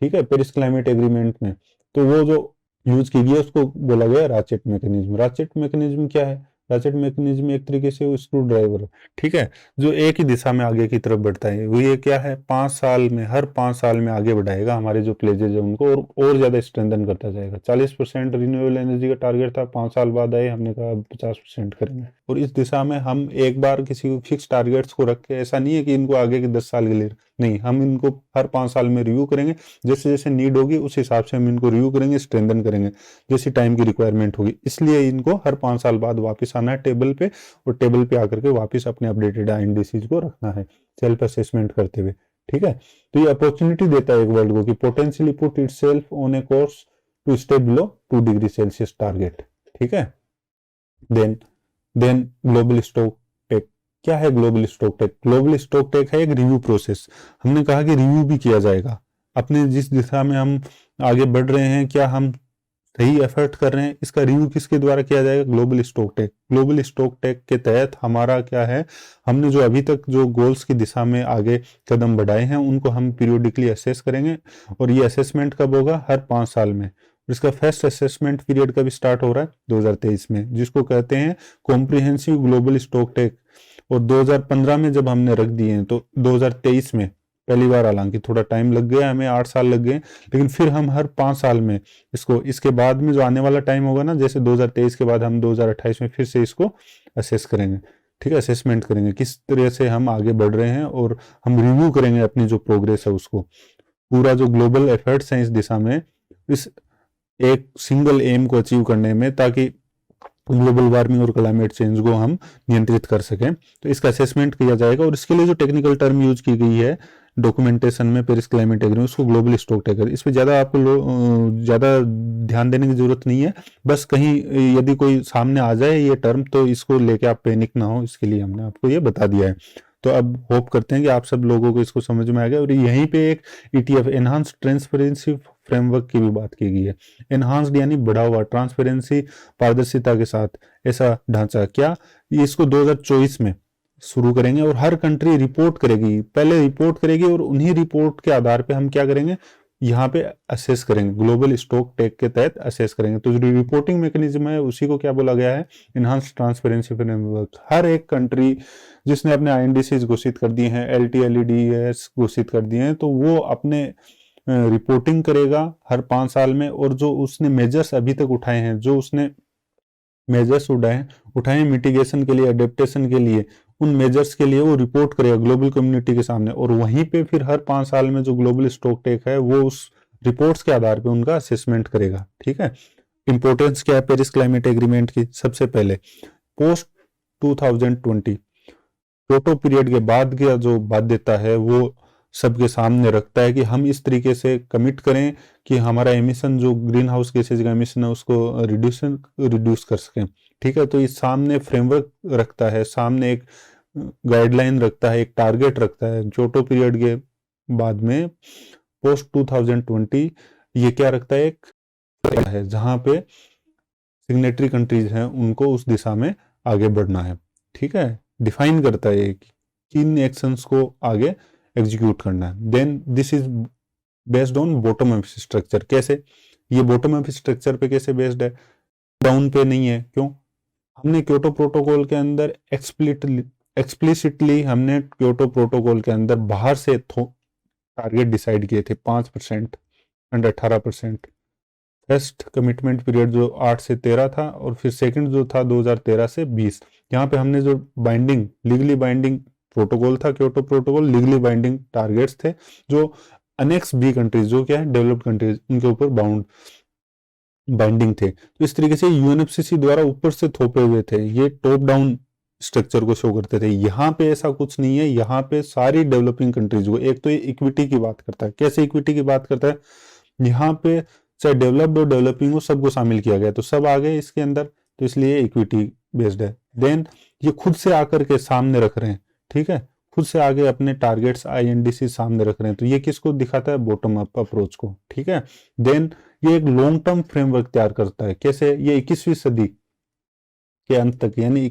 ठीक है, पेरिस क्लाइमेट एग्रीमेंट में, तो वो जो यूज की गई है उसको बोला गया राचेट मैकेनिज्म। राचेट मैकेनिज्म क्या है? राचेट मैकेनिज्म एक तरीके से वो स्क्रू ड्राइवर है, ठीक है, जो एक ही दिशा में आगे की तरफ बढ़ता है। वो ये क्या है, 5 साल में, हर 5 साल में आगे बढ़ाएगा हमारे जो प्लेजेज है उनको और ज्यादा स्ट्रेंथन करता जाएगा। 40% रिन्यूएबल एनर्जी का टारगेट था, 5 साल बाद आए, हमने कहा 50% करेंगे। और इस दिशा में हम एक बार किसी फिक्स टारगेट्स को रख के, ऐसा नहीं है कि इनको आगे के 10 साल के लिए, नहीं, हम इनको हर 5 साल में रिव्यू करेंगे। जैसे जैसे नीड होगी उस हिसाब से हम इनको रिव्यू करेंगे, स्ट्रेंथन करेंगे जैसी टाइम की रिक्वायरमेंट होगी। इसलिए इनको हर 5 साल बाद वापस आना है टेबल पे, और टेबल पे आकर के वापस अपने अपडेटेड इंडिसेस को रखना है सेल्फ असेसमेंट करते हुए। ठीक है। तो ये अपॉर्चुनिटी देता है एक वर्ल्ड को कि potentially put itself on a course to stay below 2 degree Celsius target. ठीक है। Then global stock take. क्या है global stock take? Global stock take है एक रिव्यू प्रोसेस। हमने कहा कि रिव्यू भी किया जाएगा अपने जिस दिशा में हम आगे बढ़ रहे हैं, क्या हम सही एफर्ट कर रहे हैं, इसका रिव्यू किसके द्वारा किया जाएगा? Global stock take. Global stock take के तहत हमारा क्या है, हमने जो अभी तक जो गोल्स की दिशा में आगे कदम बढ़ाए हैं उनको हम पीरियोडिकली असेस करेंगे। और ये असेसमेंट कब होगा? हर 5 साल में। इसका फर्स्ट असेसमेंट पीरियड कब स्टार्ट हो रहा है? 2023 में, जिसको कहते हैं कॉम्प्रिहेंसिव ग्लोबल स्टॉक टेक। और 2015 में जब हमने रख दिए हैं तो 2023 में पहली बार, हालांकि थोड़ा टाइम लग गया हमें, 8 साल लग गए, लेकिन फिर हम हर 5 साल में इसको, इसके बाद में जो आने वाला टाइम होगा ना, जैसे 2023 के बाद हम 2028 में फिर से इसको असेस करेंगे। ठीक है, असेसमेंट करेंगे किस तरह से हम आगे बढ़ रहे हैं, और हम रिव्यू करेंगे अपनी जो प्रोग्रेस है उसको, पूरा जो ग्लोबल एफर्ट्स हैं इस दिशा में, इस एक सिंगल एम को अचीव करने में, ताकि ग्लोबल वार्मिंग और क्लाइमेट चेंज को हम नियंत्रित कर सकें। तो इसका असेसमेंट किया जाएगा, और इसके लिए जो टेक्निकल टर्म यूज की गई है डॉक्यूमेंटेशन में पेरिस क्लाइमेट एग्रीमेंट, उसको ग्लोबल स्टॉक टेकर। इस पर ज़्यादा आपको ज़्यादा ध्यान देने की जरूरत नहीं है, बस कहीं यदि कोई सामने आ जाए ये टर्म तो इसको लेके आप पैनिक ना हो, इसके लिए हमने आपको ये बता दिया है। तो अब होप करते हैं कि आप सब लोगों को इसको समझ में आ गया। और यहीं पे एक ETF एनहांस ट्रांसपेरेंसी फ्रेमवर्क की भी बात की गई है। एनहांस्ड यानी बढ़ा हुआ, ट्रांसपेरेंसी पारदर्शिता के साथ, ऐसा ढांचा। क्या इसको 2024 में शुरू करेंगे, और हर कंट्री रिपोर्ट करेगी, पहले रिपोर्ट करेगी, और उन्हीं रिपोर्ट के आधार पे हम क्या करेंगे, यहाँ पे असेस करेंगे, ग्लोबल स्टॉक टेक के तहत असेस करेंगे। तो जो रिपोर्टिंग मैकेनिज्म है उसी को क्या बोला गया है? Enhance transparency framework. हर एक कंट्री जिसने अपने INDCs घोषित कर दिए हैं, LTLEDS घोषित कर दिए हैं, तो वो अपने रिपोर्टिंग करेगा हर 5 साल में, और जो उसने मेजर्स अभी तक उठाए हैं, जो उसने मेजर्स उठाए मिटिगेशन के लिए, अडेप्टेशन के लिए, उन मेजर्स के लिए वो रिपोर्ट करेगा ग्लोबल कम्युनिटी के सामने। और वहीं पे फिर हर 5 साल में जो ग्लोबल स्टॉक टेक है वो उस रिपोर्ट्स के आधार पे उनका असेसमेंट करेगा। ठीक है। इंपॉर्टेंस क्या है पेरिस क्लाइमेट एग्रीमेंट की? सबसे पहले पोस्ट 2020 क्योटो पीरियड के बाद का जो बाध्यता है वो सबके सामने रखता है कि हम इस तरीके से कमिट करें कि हमारा एमिशन, जो ग्रीन हाउस गैसेज का एमिशन है, उसको रिड्यूस कर सकें। ठीक है। तो इस सामने फ्रेमवर्क रखता है, सामने एक गाइडलाइन रखता है, एक टारगेट रखता है। क्योटो पीरियड के बाद में पोस्ट 2020 ये क्या रखता है, एक है जहां पे सिग्नेटरी कंट्रीज हैं उनको उस दिशा में आगे बढ़ना है, ठीक है, डिफाइन करता है कि किन एक्शंस को आगे एग्जीक्यूट करना है। Then this is based on bottom up structure. कैसे, ये बॉटम अप स्ट्रक्चर पे कैसे बेस्ड है, डाउन पे नहीं है। क्यों, हमने क्योटो प्रोटोकॉल के अंदर एक्सप्लिसिटली हमने क्योटो प्रोटोकॉल के अंदर बाहर से टारगेट डिसाइड किए थे 5% एंड 18%। फर्स्ट कमिटमेंट पीरियड जो 8 से 13 था और फिर सेकंड जो था 2013 से 20। यहाँ पे हमने जो बाइंडिंग, लीगली बाइंडिंग प्रोटोकॉल था Kyoto protocol, legally binding targets थे जो अनेक्स बी कंट्रीज, जो क्या है डेवलप्ड कंट्रीज, उनके ऊपर बाइंडिंग थे। तो इस तरीके से यूएनएफसीसी द्वारा ऊपर से थोपे हुए थे, ये टॉप डाउन स्ट्रक्चर को शो करते थे। यहाँ पे ऐसा कुछ नहीं है, यहाँ पे सारी डेवलपिंग कंट्रीज को, एक तो ये इक्विटी की बात करता है। कैसे इक्विटी की बात करता है, यहाँ पे चाहे डेवलप्ड और डेवलपिंग हो सबको शामिल किया गया, तो सब आ गए इसके अंदर, तो इसलिए इक्विटी बेस्ड है। देन ये खुद से आकर के सामने रख रहे हैं, ठीक है, खुद से आगे अपने टारगेट्स आईएनडीसी सामने रख रहे हैं, तो ये किसको दिखाता है, बॉटम अप अप्रोच को, ठीक है। देन ये एक लॉन्ग टर्म फ्रेमवर्क तैयार करता है। कैसे, ये 21वीं सदी के अंत तक यानी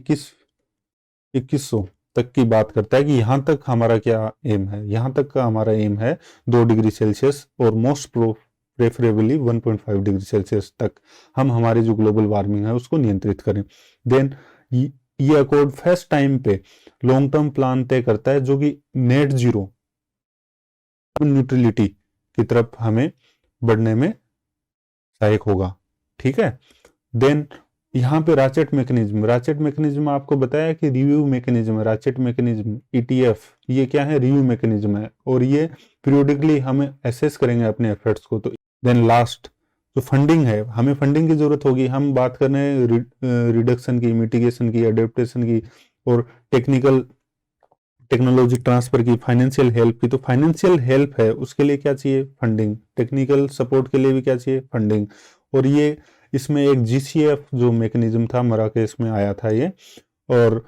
2100 तक की बात करता है कि यहाँ तक हमारा क्या एम है, यहाँ तक का हमारा एम है 2 डिग्री सेल्सियस और मोस्ट प्रेफरेबली 1.5 डिग्री सेल्सियस तक हम हमारी जो ग्लोबल वार्मिंग है उसको नियंत्रित करें। देन ये अकॉर्ड फर्स्ट टाइम पे लॉन्ग टर्म प्लान तय करता है जो कि नेट जीरो न्यूट्रलिटी की तरफ हमें बढ़ने में सहायक होगा, ठीक है। देन यहाँ पे राचेट मैकेनिज्म आपको बताया कि रिव्यू मैकेनिज्म है। राचेट मैकेनिज्म ईटीएफ, ये क्या है, रिव्यू मैकेनिज्म है और ये पीरियोडिकली हमें एसेस करेंगे अपने एफर्ट्स को। तो देन लास्ट जो फंडिंग है, हमें फंडिंग की जरूरत होगी। हम बात कर रहे हैं रिडक्शन की, मिटिगेशन की, एडेप्टेशन की और टेक्नोलॉजी ट्रांसफर की, फाइनेंशियल हेल्प की। तो फाइनेंशियल हेल्प है उसके लिए क्या चाहिए, फंडिंग। टेक्निकल सपोर्ट के लिए भी क्या चाहिए, फंडिंग। और ये इसमें एक जीसीएफ जो मैकेनिज्म था मराकेश में आया था ये, और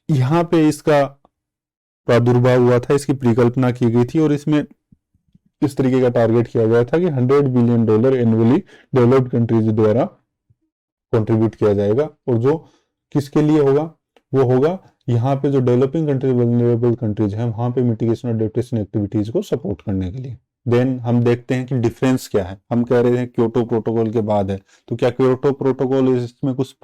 यहाँ पे इसका प्रादुर्भाव हुआ था, इसकी परिकल्पना की गई थी और इसमें इस तरीके का टारगेट किया गया था कि $100 बिलियन एनुअली डेवलप्ड कंट्रीज द्वारा कंट्रीब्यूट किया जाएगा। और जो किसके लिए होगा, वो होगा यहाँ पे जो डेवलपिंग कंट्रीज, वल्नरेबल कंट्रीज हैं, वहां पे मिटिगेशन और एडेप्टेशन एक्टिविटीज को सपोर्ट करने के लिए। देन हम देखते हैं कि डिफरेंस क्या है। हम कह रहे हैं क्योटो प्रोटोकॉल के बाद है, तो क्या क्योटो प्रोटोकॉल इसमें कुछ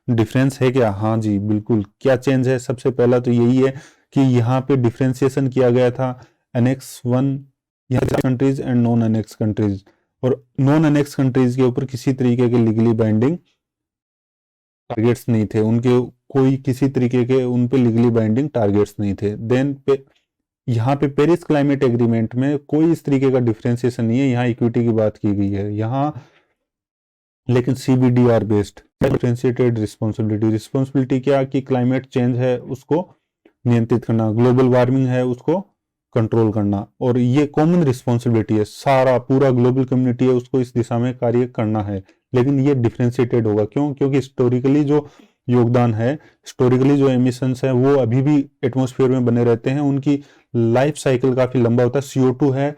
डिफरेंस है क्या? हाँ जी बिल्कुल। क्या चेंज है? सबसे पहला तो यही है कि यहाँ पे डिफ्रेंसिएशन किया गया था annex 1 countries and non annex countries, और नॉन एनेक्स कंट्रीज के ऊपर किसी तरीके के लीगली बाइंडिंग टारगेट्स नहीं थे, उनके कोई किसी तरीके के उन पे लीगली बाइंडिंग टारगेट्स नहीं थे। देन यहाँ पे पेरिस क्लाइमेट एग्रीमेंट में कोई इस तरीके का डिफरेंशिएशन नहीं है, यहाँ इक्विटी की बात की गई है यहाँ, लेकिन CBDR बेस्ड डिफरेंशिएटेड रिस्पॉन्सिबिलिटी क्या कि क्लाइमेट चेंज है उसको नियंत्रित करना, ग्लोबल वार्मिंग है उसको कंट्रोल करना, और ये कॉमन रिस्पॉन्सिबिलिटी है, सारा पूरा ग्लोबल कम्युनिटी है उसको इस दिशा में कार्य करना है। लेकिन ये डिफरेंशिएटेड होगा, क्यों? क्योंकि हिस्टोरिकली जो योगदान है, हिस्टोरिकली जो एमिशंस है वो अभी भी एटमॉस्फेयर में बने रहते हैं, उनकी लाइफ साइकिल काफी लंबा होता है। CO2 है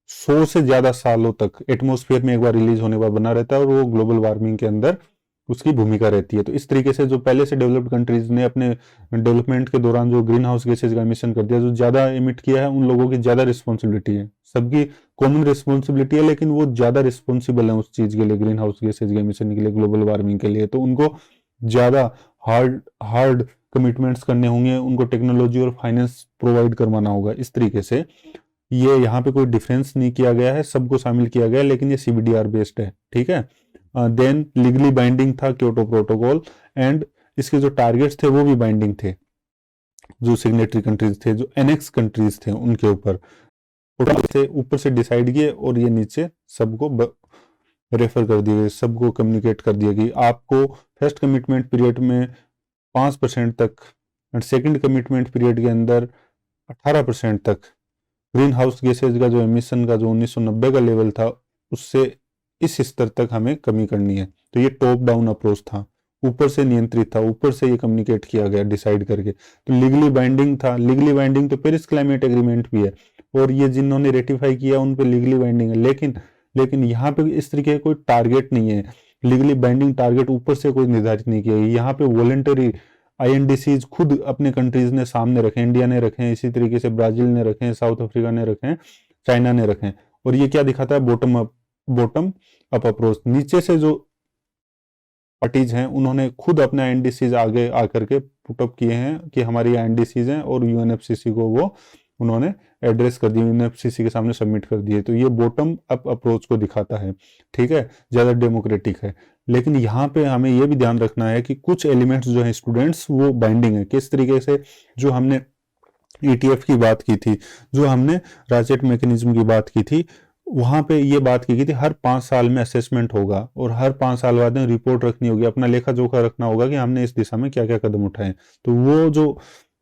100 से ज्यादा सालों तक एटमॉस्फेयर में एक बार रिलीज होने के बाद बना रहता है और वो ग्लोबल वार्मिंग के अंदर उसकी भूमिका रहती है। तो इस तरीके से जो पहले से डेवलप्ड कंट्रीज ने अपने डेवलपमेंट के दौरान जो ग्रीन हाउस गैसेज का एमिशन कर दिया, जो ज्यादा एमिट किया है, उन लोगों की ज्यादा रिस्पॉन्सिबिलिटी है। सबकी कॉमन रिस्पॉन्सिबिलिटी है, लेकिन वो ज्यादा रिस्पॉन्सिबल है उस चीज के लिए, ग्रीन हाउस गैसेज के एमिशन के लिए, ग्लोबल वार्मिंग के लिए। तो उनको ज्यादा हार्ड कमिटमेंट्स करने होंगे, उनको टेक्नोलॉजी और फाइनेंस प्रोवाइड करवाना होगा। इस तरीके से ये यहाँ पे कोई डिफरेंस नहीं किया गया है, सबको शामिल किया गया है, लेकिन ये CBDR बेस्ड है, ठीक है। देन लीगली बाइंडिंग था क्योटो प्रोटोकॉल, एंड इसके जो टारगेट्स थे वो भी बाइंडिंग थे, जो सिग्नेटरी कंट्रीज थे, जो एनेक्स कंट्रीज थे उनके ऊपर से डिसाइड किए, और ये नीचे सबको रेफर कर दिए, सबको कम्युनिकेट कर दिया कि आपको फर्स्ट कमिटमेंट पीरियड में 5% तक एंड सेकंड कमिटमेंट पीरियड के अंदर 18% तक ग्रीन हाउस गैसेज का जो एमिशन का जो 1990 का लेवल था उससे इस स्तर तक हमें कमी करनी है। तो ये टॉप डाउन अप्रोच था, ऊपर से नियंत्रित था, ऊपर से ये कम्युनिकेट किया गया डिसाइड करके। तो लीगली बाइंडिंग था, लीगली बाइंडिंग तो पेरिस क्लाइमेट एग्रीमेंट भी है, और ये जिन्होंने रेटिफाई किया उन पे लीगली बाइंडिंग है, लेकिन यहाँ पे इस तरीके का कोई टारगेट नहीं है, लीगली बाइंडिंग टारगेट ऊपर से कोई निर्धारित नहीं किया गया। यहाँ पे वॉलेंटरी आईएनडीसीज खुद अपने कंट्रीज ने सामने रखे, इंडिया ने रखे हैं, इसी तरीके से ब्राजील ने रखे हैं, साउथ अफ्रीका ने रखे हैं, चाइना ने रखे हैं। और ये क्या दिखाता है, बॉटम अप अप्रोच। नीचे से जो पार्टीज हैं उन्होंने खुद अपने आईएनडीसीज आगे आकर के पुटअप किए हैं कि हमारी आईएनडीसीज हैं, और यूएनएफसीसी को वो उन्होंने एड्रेस कर दिए, यूएनएफसीसी के सामने सबमिट कर दिए। तो ये बॉटम अप अप्रोच को दिखाता है, ठीक है, ज्यादा डेमोक्रेटिक है। लेकिन यहाँ पे हमें ये भी ध्यान रखना है कि कुछ एलिमेंट्स जो है स्टूडेंट्स वो बाइंडिंग है। किस तरीके से, जो हमने ईटीएफ की बात की थी, जो हमने राचेट मैकेनिज्म की बात की थी, वहां पे ये बात की गई थी हर 5 साल में असेसमेंट होगा और हर 5 साल बाद में रिपोर्ट रखनी होगी, अपना लेखा जोखा रखना होगा कि हमने इस दिशा में क्या क्या कदम उठाए। तो वो जो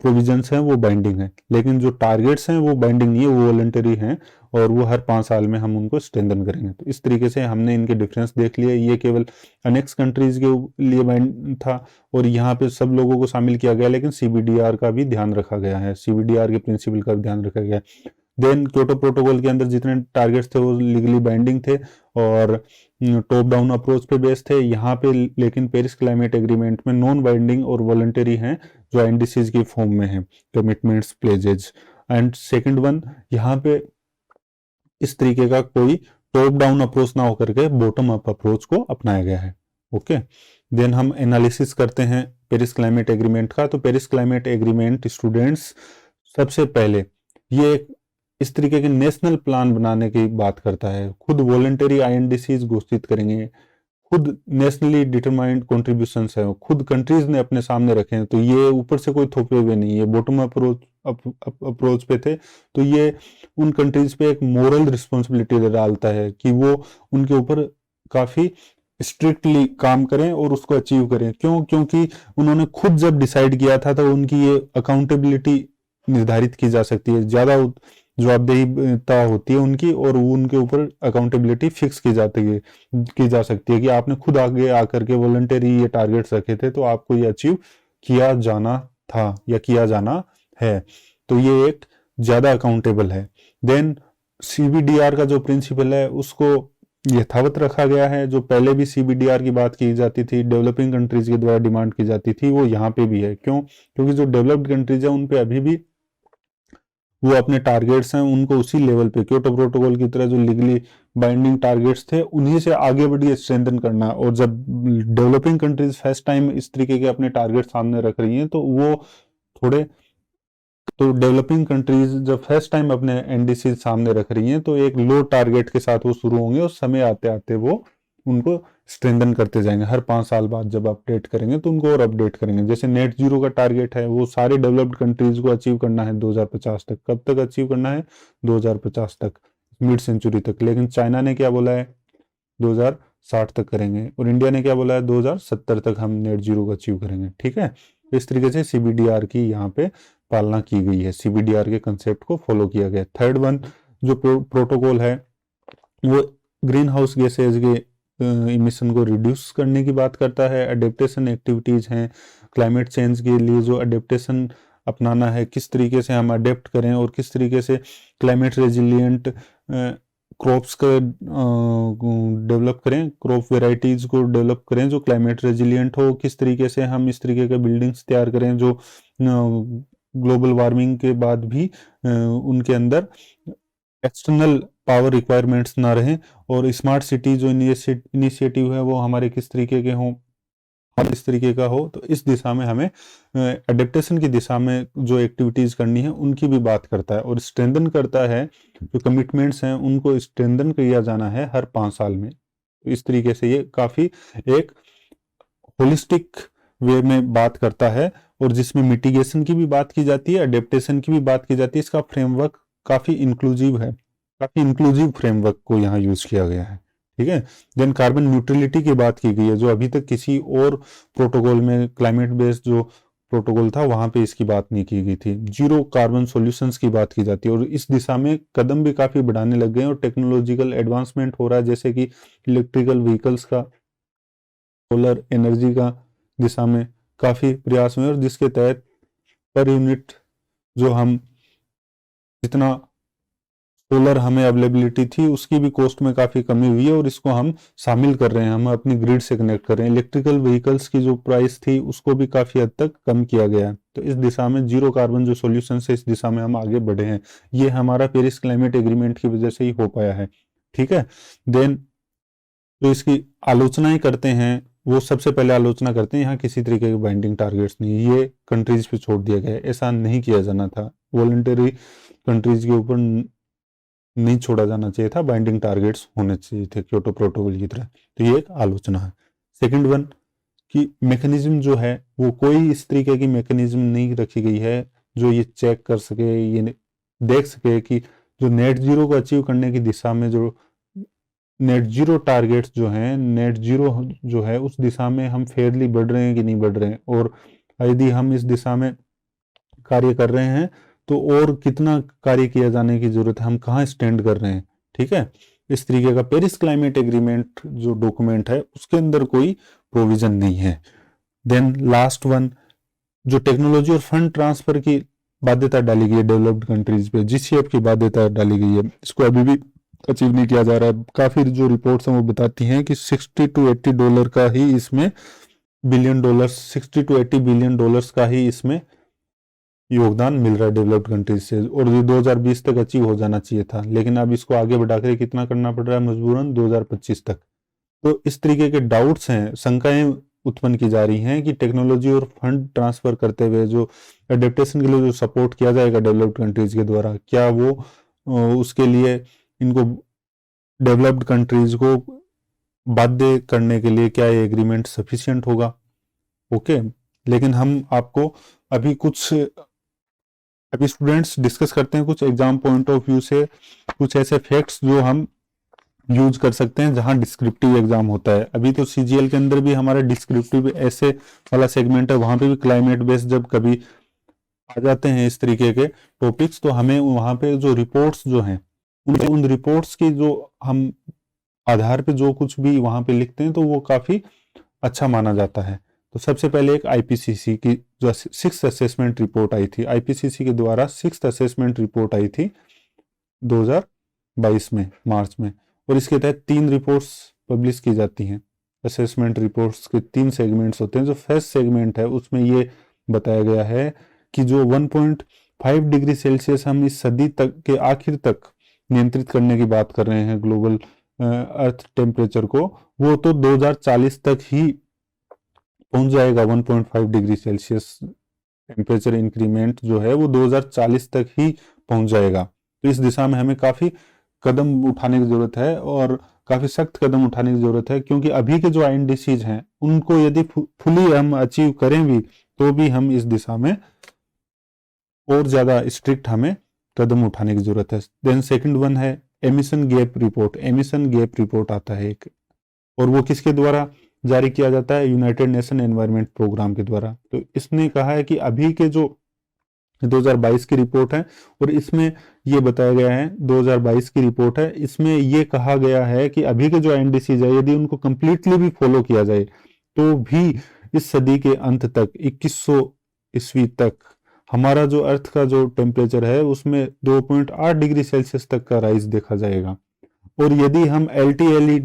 प्रोविजंस हैं वो बाइंडिंग है, लेकिन जो टारगेट्स हैं वो बाइंडिंग नहीं है, वो वॉलंटरी हैं, और वो हर 5 साल में हम उनको स्ट्रेंथन करेंगे। तो इस तरीके से हमने इनके डिफरेंस देख लिए। ये केवल अनेक्स कंट्रीज के लिए बाइंड था और यहाँ पे सब लोगों को शामिल किया गया, लेकिन सीबीडीआर का भी ध्यान रखा गया है, सीबीडीआर के प्रिंसिपल का भी ध्यान रखा गया है। देन क्योटो प्रोटोकॉल के अंदर जितने टारगेट्स थे वो लीगली बाइंडिंग थे और टॉप डाउन अप्रोच पे बेस्ड थे। यहाँ पे लेकिन पेरिस क्लाइमेट एग्रीमेंट में नॉन बाइंडिंग और वॉलंटरी हैं, जो आईएनडीसीज की फॉर्म में है, कमिटमेंट्स प्लेजेज। एंड सेकंड वन, यहाँ पे इस तरीके का कोई टॉप डाउन अप्रोच ना होकर के बॉटम अप अप्रोच को अपनाया गया है। ओके, देन हम एनालिसिस करते हैं पेरिस क्लाइमेट एग्रीमेंट का। तो पेरिस क्लाइमेट एग्रीमेंट स्टूडेंट्स सबसे पहले ये एक इस तरीके के नेशनल प्लान बनाने की बात करता है। खुद वॉलंटरी आईएनडीसीज घोषित करेंगे, खुद नेशनली डिटरमाइंड कॉन्ट्रीब्यूशंस है, खुद कंट्रीज ने अपने सामने रखे हैं। तो ये ऊपर से कोई थोपे हुए नहीं है, बॉटम अप्रोच पे थे। तो ये उन कंट्रीज पे एक मोरल रिस्पॉन्सिबिलिटी डालता है कि वो उनके ऊपर काफी स्ट्रिक्टली काम करें और उसको अचीव करें। क्यों? क्योंकि उन्होंने खुद जब डिसाइड किया था तो उनकी ये अकाउंटेबिलिटी निर्धारित की जा सकती है, ज्यादा जवाबदेहीता होती है उनकी, और वो उनके ऊपर अकाउंटेबिलिटी फिक्स की जा सकती है कि आपने खुद आगे आकर के वॉलंटरी ये टारगेट्स रखे थे तो आपको ये अचीव किया जाना था या किया जाना है। तो ये एक ज्यादा अकाउंटेबल है। देन सीबीडीआर का जो प्रिंसिपल है उसको यथावत रखा गया है। जो पहले भी सीबीडीआर की बात की जाती थी, डेवलपिंग कंट्रीज के द्वारा डिमांड की जाती थी, वो यहाँ पे भी है। क्यों? क्योंकि जो डेवलप्ड कंट्रीज है उन पे अभी भी वो अपने टारगेट्स हैं उनको उसी लेवल पे क्योटो प्रोटोकॉल की तरह जो लीगली बाइंडिंग टारगेट्स थे उन्हीं से आगे बढ़िए स्ट्रेंथन करना। और जब डेवलपिंग कंट्रीज फर्स्ट टाइम इस तरीके के अपने टारगेट सामने रख रही हैं तो वो थोड़े तो डेवलपिंग कंट्रीज जब फर्स्ट टाइम अपने एनडीसी सामने रख रही हैं तो एक लो टारगेट के साथ वो शुरू होंगे और समय आते आते वो उनको स्ट्रेंथन करते जाएंगे। हर 5 साल बाद जब अपडेट करेंगे तो उनको और अपडेट करेंगे। जैसे नेट जीरो का टारगेट है वो सारे डेवलप्ड कंट्रीज को अचीव करना है 2050 तक। कब तक अचीव करना है? 2050 तक, मिड सेंचुरी तक। लेकिन चाइना ने क्या बोला है? 2060 तक करेंगे। और इंडिया ने क्या बोला है? 2070 तक हम नेट जीरो को अचीव करेंगे। ठीक है, इस तरीके से सीबीडीआर की यहाँ पे पालना की गई है, सीबीडीआर के कंसेप्ट को फॉलो किया गया। थर्ड वन जो प्रोटोकॉल है वो ग्रीन हाउस गैसेज के इमिशन को रिड्यूस करने की बात करता है। अडेप्टेशन एक्टिविटीज हैं, क्लाइमेट चेंज के लिए जो अडेप्टेशन अपनाना है, किस तरीके से हम अडेप्ट करें और किस तरीके से क्लाइमेट रेजिलियंट क्रॉप्स का डेवलप करें, क्रॉप वेराइटीज को डेवलप करें जो क्लाइमेट रेजिलियंट हो। किस तरीके से हम इस तरीके के बिल्डिंग्स तैयार करें जो ग्लोबल वार्मिंग के बाद भी उनके अंदर एक्सटर्नल पावर रिक्वायरमेंट्स ना रहें। और स्मार्ट सिटी जो इनिशिएटिव है वो हमारे किस तरीके के हों और इस तरीके का हो। तो इस दिशा में हमें अडेप्टेशन की दिशा में जो एक्टिविटीज करनी है उनकी भी बात करता है। और स्ट्रेंथन करता है, जो कमिटमेंट्स हैं उनको स्ट्रेंथन किया जाना है हर 5 साल में। तो इस तरीके से ये काफी एक होलिस्टिक वे में बात करता है और जिसमें मिटिगेशन की भी बात की जाती है, अडेप्टेशन की भी बात की जाती है। इसका फ्रेमवर्क काफी इंक्लूसिव है, काफी इंक्लूसिव फ्रेमवर्क को यहाँ यूज किया गया है। ठीक है, देन कार्बन न्यूट्रलिटी की बात की गई है, जो अभी तक किसी और प्रोटोकॉल में क्लाइमेट बेस्ड जो प्रोटोकॉल था वहां पे इसकी बात नहीं की गई थी। जीरो कार्बन सॉल्यूशंस की बात की जाती है और इस दिशा में कदम भी काफी बढ़ाने लग गए हैं और टेक्नोलॉजिकल एडवांसमेंट हो रहा है, जैसे कि इलेक्ट्रिकल व्हीकल्स का, सोलर एनर्जी का दिशा में काफी प्रयास हुए और जिसके तहत पर यूनिट जो हम जितना सोलर हमें अवेलेबिलिटी थी, उसकी भी कॉस्ट में काफ़ी कमी हुई है और इसको हम शामिल कर रहे हैं, हम अपनी ग्रिड से कनेक्ट कर रहे हैं। इलेक्ट्रिकल व्हीकल्स की जो प्राइस थी उसको भी काफ़ी हद तक कम किया गया है। तो इस दिशा में जीरो कार्बन जो सॉल्यूशन है, इस दिशा में हम आगे बढ़े हैं। ये हमारा पेरिस क्लाइमेट एग्रीमेंट की वजह से ही हो पाया है। ठीक है। देन जो इसकी आलोचनाएं करते हैं, वो सबसे पहले आलोचना करते हैं यहाँ किसी तरीके के बाइंडिंग टारगेट्स नहीं, ये कंट्रीज पे छोड़ दिया गया है, ऐसा नहीं किया जाना था। वॉलंटरी कंट्रीज के ऊपर नहीं छोड़ा जाना चाहिए था, बाइंडिंग टारगेट्स होने चाहिए थे क्योटो प्रोटोकॉल की तरह। तो ये एक आलोचना है। सेकंड वन कि मैकेनिज्म जो है वो कोई इस तरीके की मैकेनिज्म नहीं रखी गई है जो ये चेक कर सके, ये देख सके कि जो नेट जीरो को अचीव करने की दिशा में जो नेट जीरो टारगेट्स जो हैं, नेट जीरो जो है उस दिशा में हम फेयरली बढ़ रहे हैं कि नहीं बढ़ रहे हैं, और यदि हम इस दिशा में कार्य कर रहे हैं तो और कितना कार्य किया जाने की जरूरत है, हम कहाँ स्टैंड कर रहे हैं। ठीक है। इस तरीके का पेरिस क्लाइमेट एग्रीमेंट जो डॉक्यूमेंट है उसके अंदर कोई प्रोविजन नहीं है। देन लास्ट वन, जो टेक्नोलॉजी और फंड ट्रांसफर की बाध्यता डाली गई है डेवलप्ड कंट्रीज पे, जीसीएफ की बाध्यता डाली गई है, इसको अभी भी अचीव नहीं किया जा रहा है। काफी जो रिपोर्ट्स हैं वो बताती हैं कि 60 to 80 डॉलर का ही इसमें billion dollar, 60 to 80 billion dollars का ही इसमें योगदान मिल रहा है डेवलप्ड कंट्रीज से, और ये 2020 तक अचीव हो जाना चाहिए था, लेकिन अब इसको आगे बढ़ाकर कितना करना पड़ रहा है मजबूरन 2025 तक। तो इस तरीके के डाउट्स हैं, शंकाएं उत्पन्न की जा रही हैं कि टेक्नोलॉजी और फंड ट्रांसफर करते हुए जो एडेप्टेशन के लिए जो सपोर्ट किया जाएगा डेवलप्ड कंट्रीज के द्वारा, क्या वो उसके लिए इनको डेवलप्ड कंट्रीज को बाध्य करने के लिए क्या ये एग्रीमेंट सफिशिएंट होगा। ओके। लेकिन हम आपको अभी स्टूडेंट्स डिस्कस करते हैं कुछ एग्जाम पॉइंट ऑफ व्यू से, कुछ ऐसे फैक्ट्स जो हम यूज कर सकते हैं जहां डिस्क्रिप्टिव एग्जाम होता है। अभी तो सीजीएल के अंदर भी हमारा डिस्क्रिप्टिव ऐसे वाला सेगमेंट है, वहां पे भी क्लाइमेट बेस्ड जब कभी आ जाते हैं इस तरीके के टॉपिक्स, तो हमें वहां पे जो रिपोर्ट्स जो हैं उन रिपोर्ट्स की जो हम आधार पे जो कुछ भी वहां पे लिखते हैं तो वो काफी अच्छा माना जाता है। तो सबसे पहले एक आईपीसीसी की जो 6th असेसमेंट रिपोर्ट आई थी, आईपीसीसी के द्वारा 6th असेसमेंट रिपोर्ट आई थी 2022 में मार्च में, और इसके तहत 3 रिपोर्ट्स पब्लिश की जाती हैं। असेसमेंट रिपोर्ट्स के 3 सेगमेंट्स होते हैं। जो फर्स्ट सेगमेंट है उसमें ये बताया गया है कि जो 1.5 डिग्री सेल्सियस हम इस सदी तक के आखिर तक नियंत्रित करने की बात कर रहे हैं ग्लोबल अर्थ टेम्परेचर को, वो तो 2040 तक ही पहुंच जाएगा। 1.5 डिग्री सेल्सियस टेम्परेचर इंक्रीमेंट जो है वो 2040 तक ही पहुंच जाएगा। तो इस दिशा में हमें काफी कदम उठाने की जरूरत है, और काफी सख्त कदम उठाने की जरूरत है, क्योंकि अभी के जो आईएनडीसीज हैं उनको यदि फुली हम अचीव करें भी तो भी हम इस दिशा में और ज्यादा स्ट्रिक्ट हमें कदम उठाने की जरूरत है। देन सेकंड वन है emission gap report. Emission gap report आता है एक, और वो किसके द्वारा जारी किया जाता है? यूनाइटेड नेशन एनवायरनमेंट प्रोग्राम के द्वारा। तो इसने कहा है कि अभी के जो 2022 की रिपोर्ट है, और इसमें ये बताया गया है 2022 की रिपोर्ट है, इसमें ये कहा गया है कि अभी के जो आईएनडीसीज है यदि उनको कंप्लीटली भी फॉलो किया जाए तो भी इस सदी के अंत तक 2100 ईस्वी तक हमारा जो अर्थ का जो टेम्परेचर है उसमें 2.8 डिग्री सेल्सियस तक का राइज देखा जाएगा। और यदि हम LTLE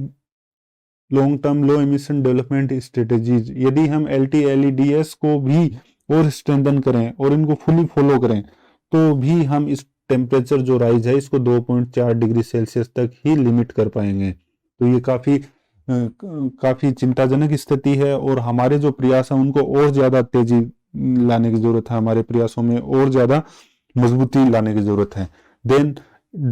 लॉन्ग टर्म लो एमिशन डेवलपमेंट स्ट्रेटेजीज, यदि हम LTLEDS को भी और स्ट्रेंथन करें और इनको फुली फॉलो करें तो भी हम इस टेम्परेचर जो राइज है इसको 2.4 डिग्री सेल्सियस तक ही लिमिट कर पाएंगे। तो ये काफी चिंताजनक स्थिति है, और हमारे जो प्रयास हैं उनको और ज्यादा तेजी लाने की जरूरत है, हमारे प्रयासों में और ज्यादा मजबूती लाने की जरूरत है। Then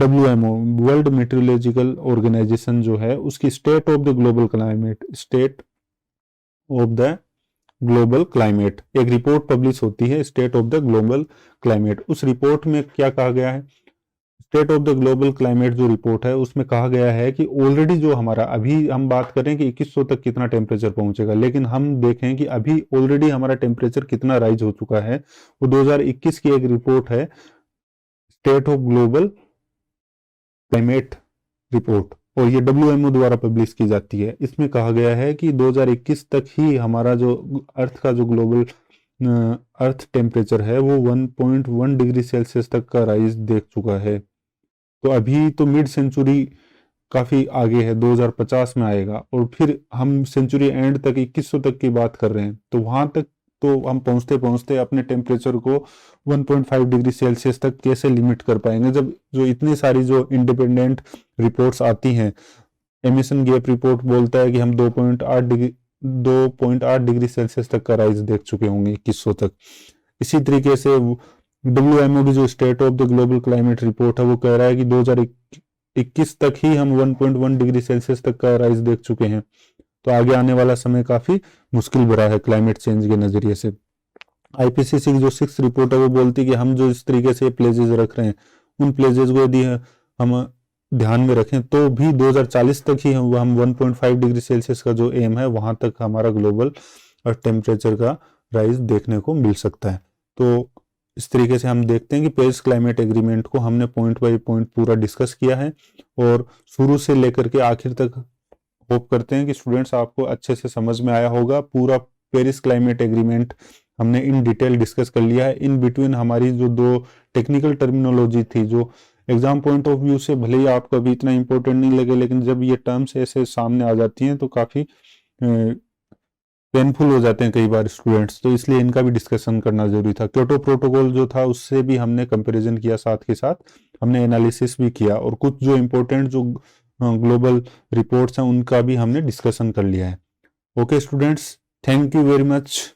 WMO World Metrological Organization जो है उसकी state of the global climate, state of the global climate एक रिपोर्ट पब्लिश होती है, state of the global climate. उस रिपोर्ट में क्या कहा गया है? State of the global climate जो रिपोर्ट है उसमें कहा गया है कि ऑलरेडी जो हमारा, अभी हम बात करें कि 2100 तक कितना टेम्परेचर पहुंचेगा, लेकिन हम देखें कि अभी ऑलरेडी हमारा टेम्परेचर कितना राइज हो चुका है। वो 2021 की एक रिपोर्ट है, state of global climate report, और ये WMO द्वारा पब्लिश की जाती है। इसमें कहा गया है कि 2021 तक ही हमारा जो अर्थ का जो ग्लोबल अर्थ टेम्परेचर है वो 1.1 डिग्री सेल्सियस तक का राइज देख चुका है। तो अभी तो मिड सेंचुरी काफी आगे है, 2050 में आएगा, और फिर हम सेंचुरी एंड तक 2100 तक की बात कर रहे हैं। तो वहां तक तो हम पहुंचते पहुंचते अपने टेम्परेचर को 1.5 डिग्री सेल्सियस तक कैसे लिमिट कर पाएंगे, जब जो इतनी सारी जो इंडिपेंडेंट रिपोर्ट्स आती हैं। एमिशन गैप रिपोर्ट बोलता है कि हम 2.8 डिग्री सेल्सियस तक का राइज देख चुके होंगे 2100 तक। इसी तरीके से WMO की जो state of the global climate report है वो कह रहा है कि 2021 तक ही हम 1.1 डिग्री सेल्सियस तक का राइज देख चुके हैं। तो आगे आने वाला समय काफी मुश्किल भरा है क्लाइमेट चेंज के नजरिए से। IPCC की जो 6th रिपोर्ट है वो बोलती है कि हम जो इस तरीके से प्लेजेस रख रहे हैं, उन प्लेजेस को यदि हम ध्यान में रखें तो भी 2040 तक ही हम 1.5 डिग्री सेल्सियस का जो एम है वहां तक हमारा ग्लोबल टेम्परेचर का राइज देखने को मिल सकता है। तो इस तरीके से हम देखते हैं कि पेरिस क्लाइमेट एग्रीमेंट को हमने पॉइंट बाय पॉइंट पूरा डिस्कस किया है, और शुरू से लेकर के आखिर तक होप करते हैं कि स्टूडेंट्स आपको अच्छे से समझ में आया होगा। पूरा पेरिस क्लाइमेट एग्रीमेंट हमने इन डिटेल डिस्कस कर लिया है। इन बिटवीन हमारी जो दो टेक्निकल टर्मिनोलॉजी थी, जो एग्जाम पॉइंट ऑफ व्यू से भले ही आपको अभी इतना इंपॉर्टेंट नहीं लगे, लेकिन जब ये टर्म्स ऐसे सामने आ जाती हैं तो काफी पेनफुल हो जाते हैं कई बार स्टूडेंट्स, तो इसलिए इनका भी डिस्कशन करना जरूरी था। क्योटो प्रोटोकॉल जो था उससे भी हमने कंपैरिजन किया, साथ के साथ हमने एनालिसिस भी किया, और कुछ जो इम्पोर्टेंट जो ग्लोबल रिपोर्ट्स हैं उनका भी हमने डिस्कशन कर लिया है। Okay students, thank you very much.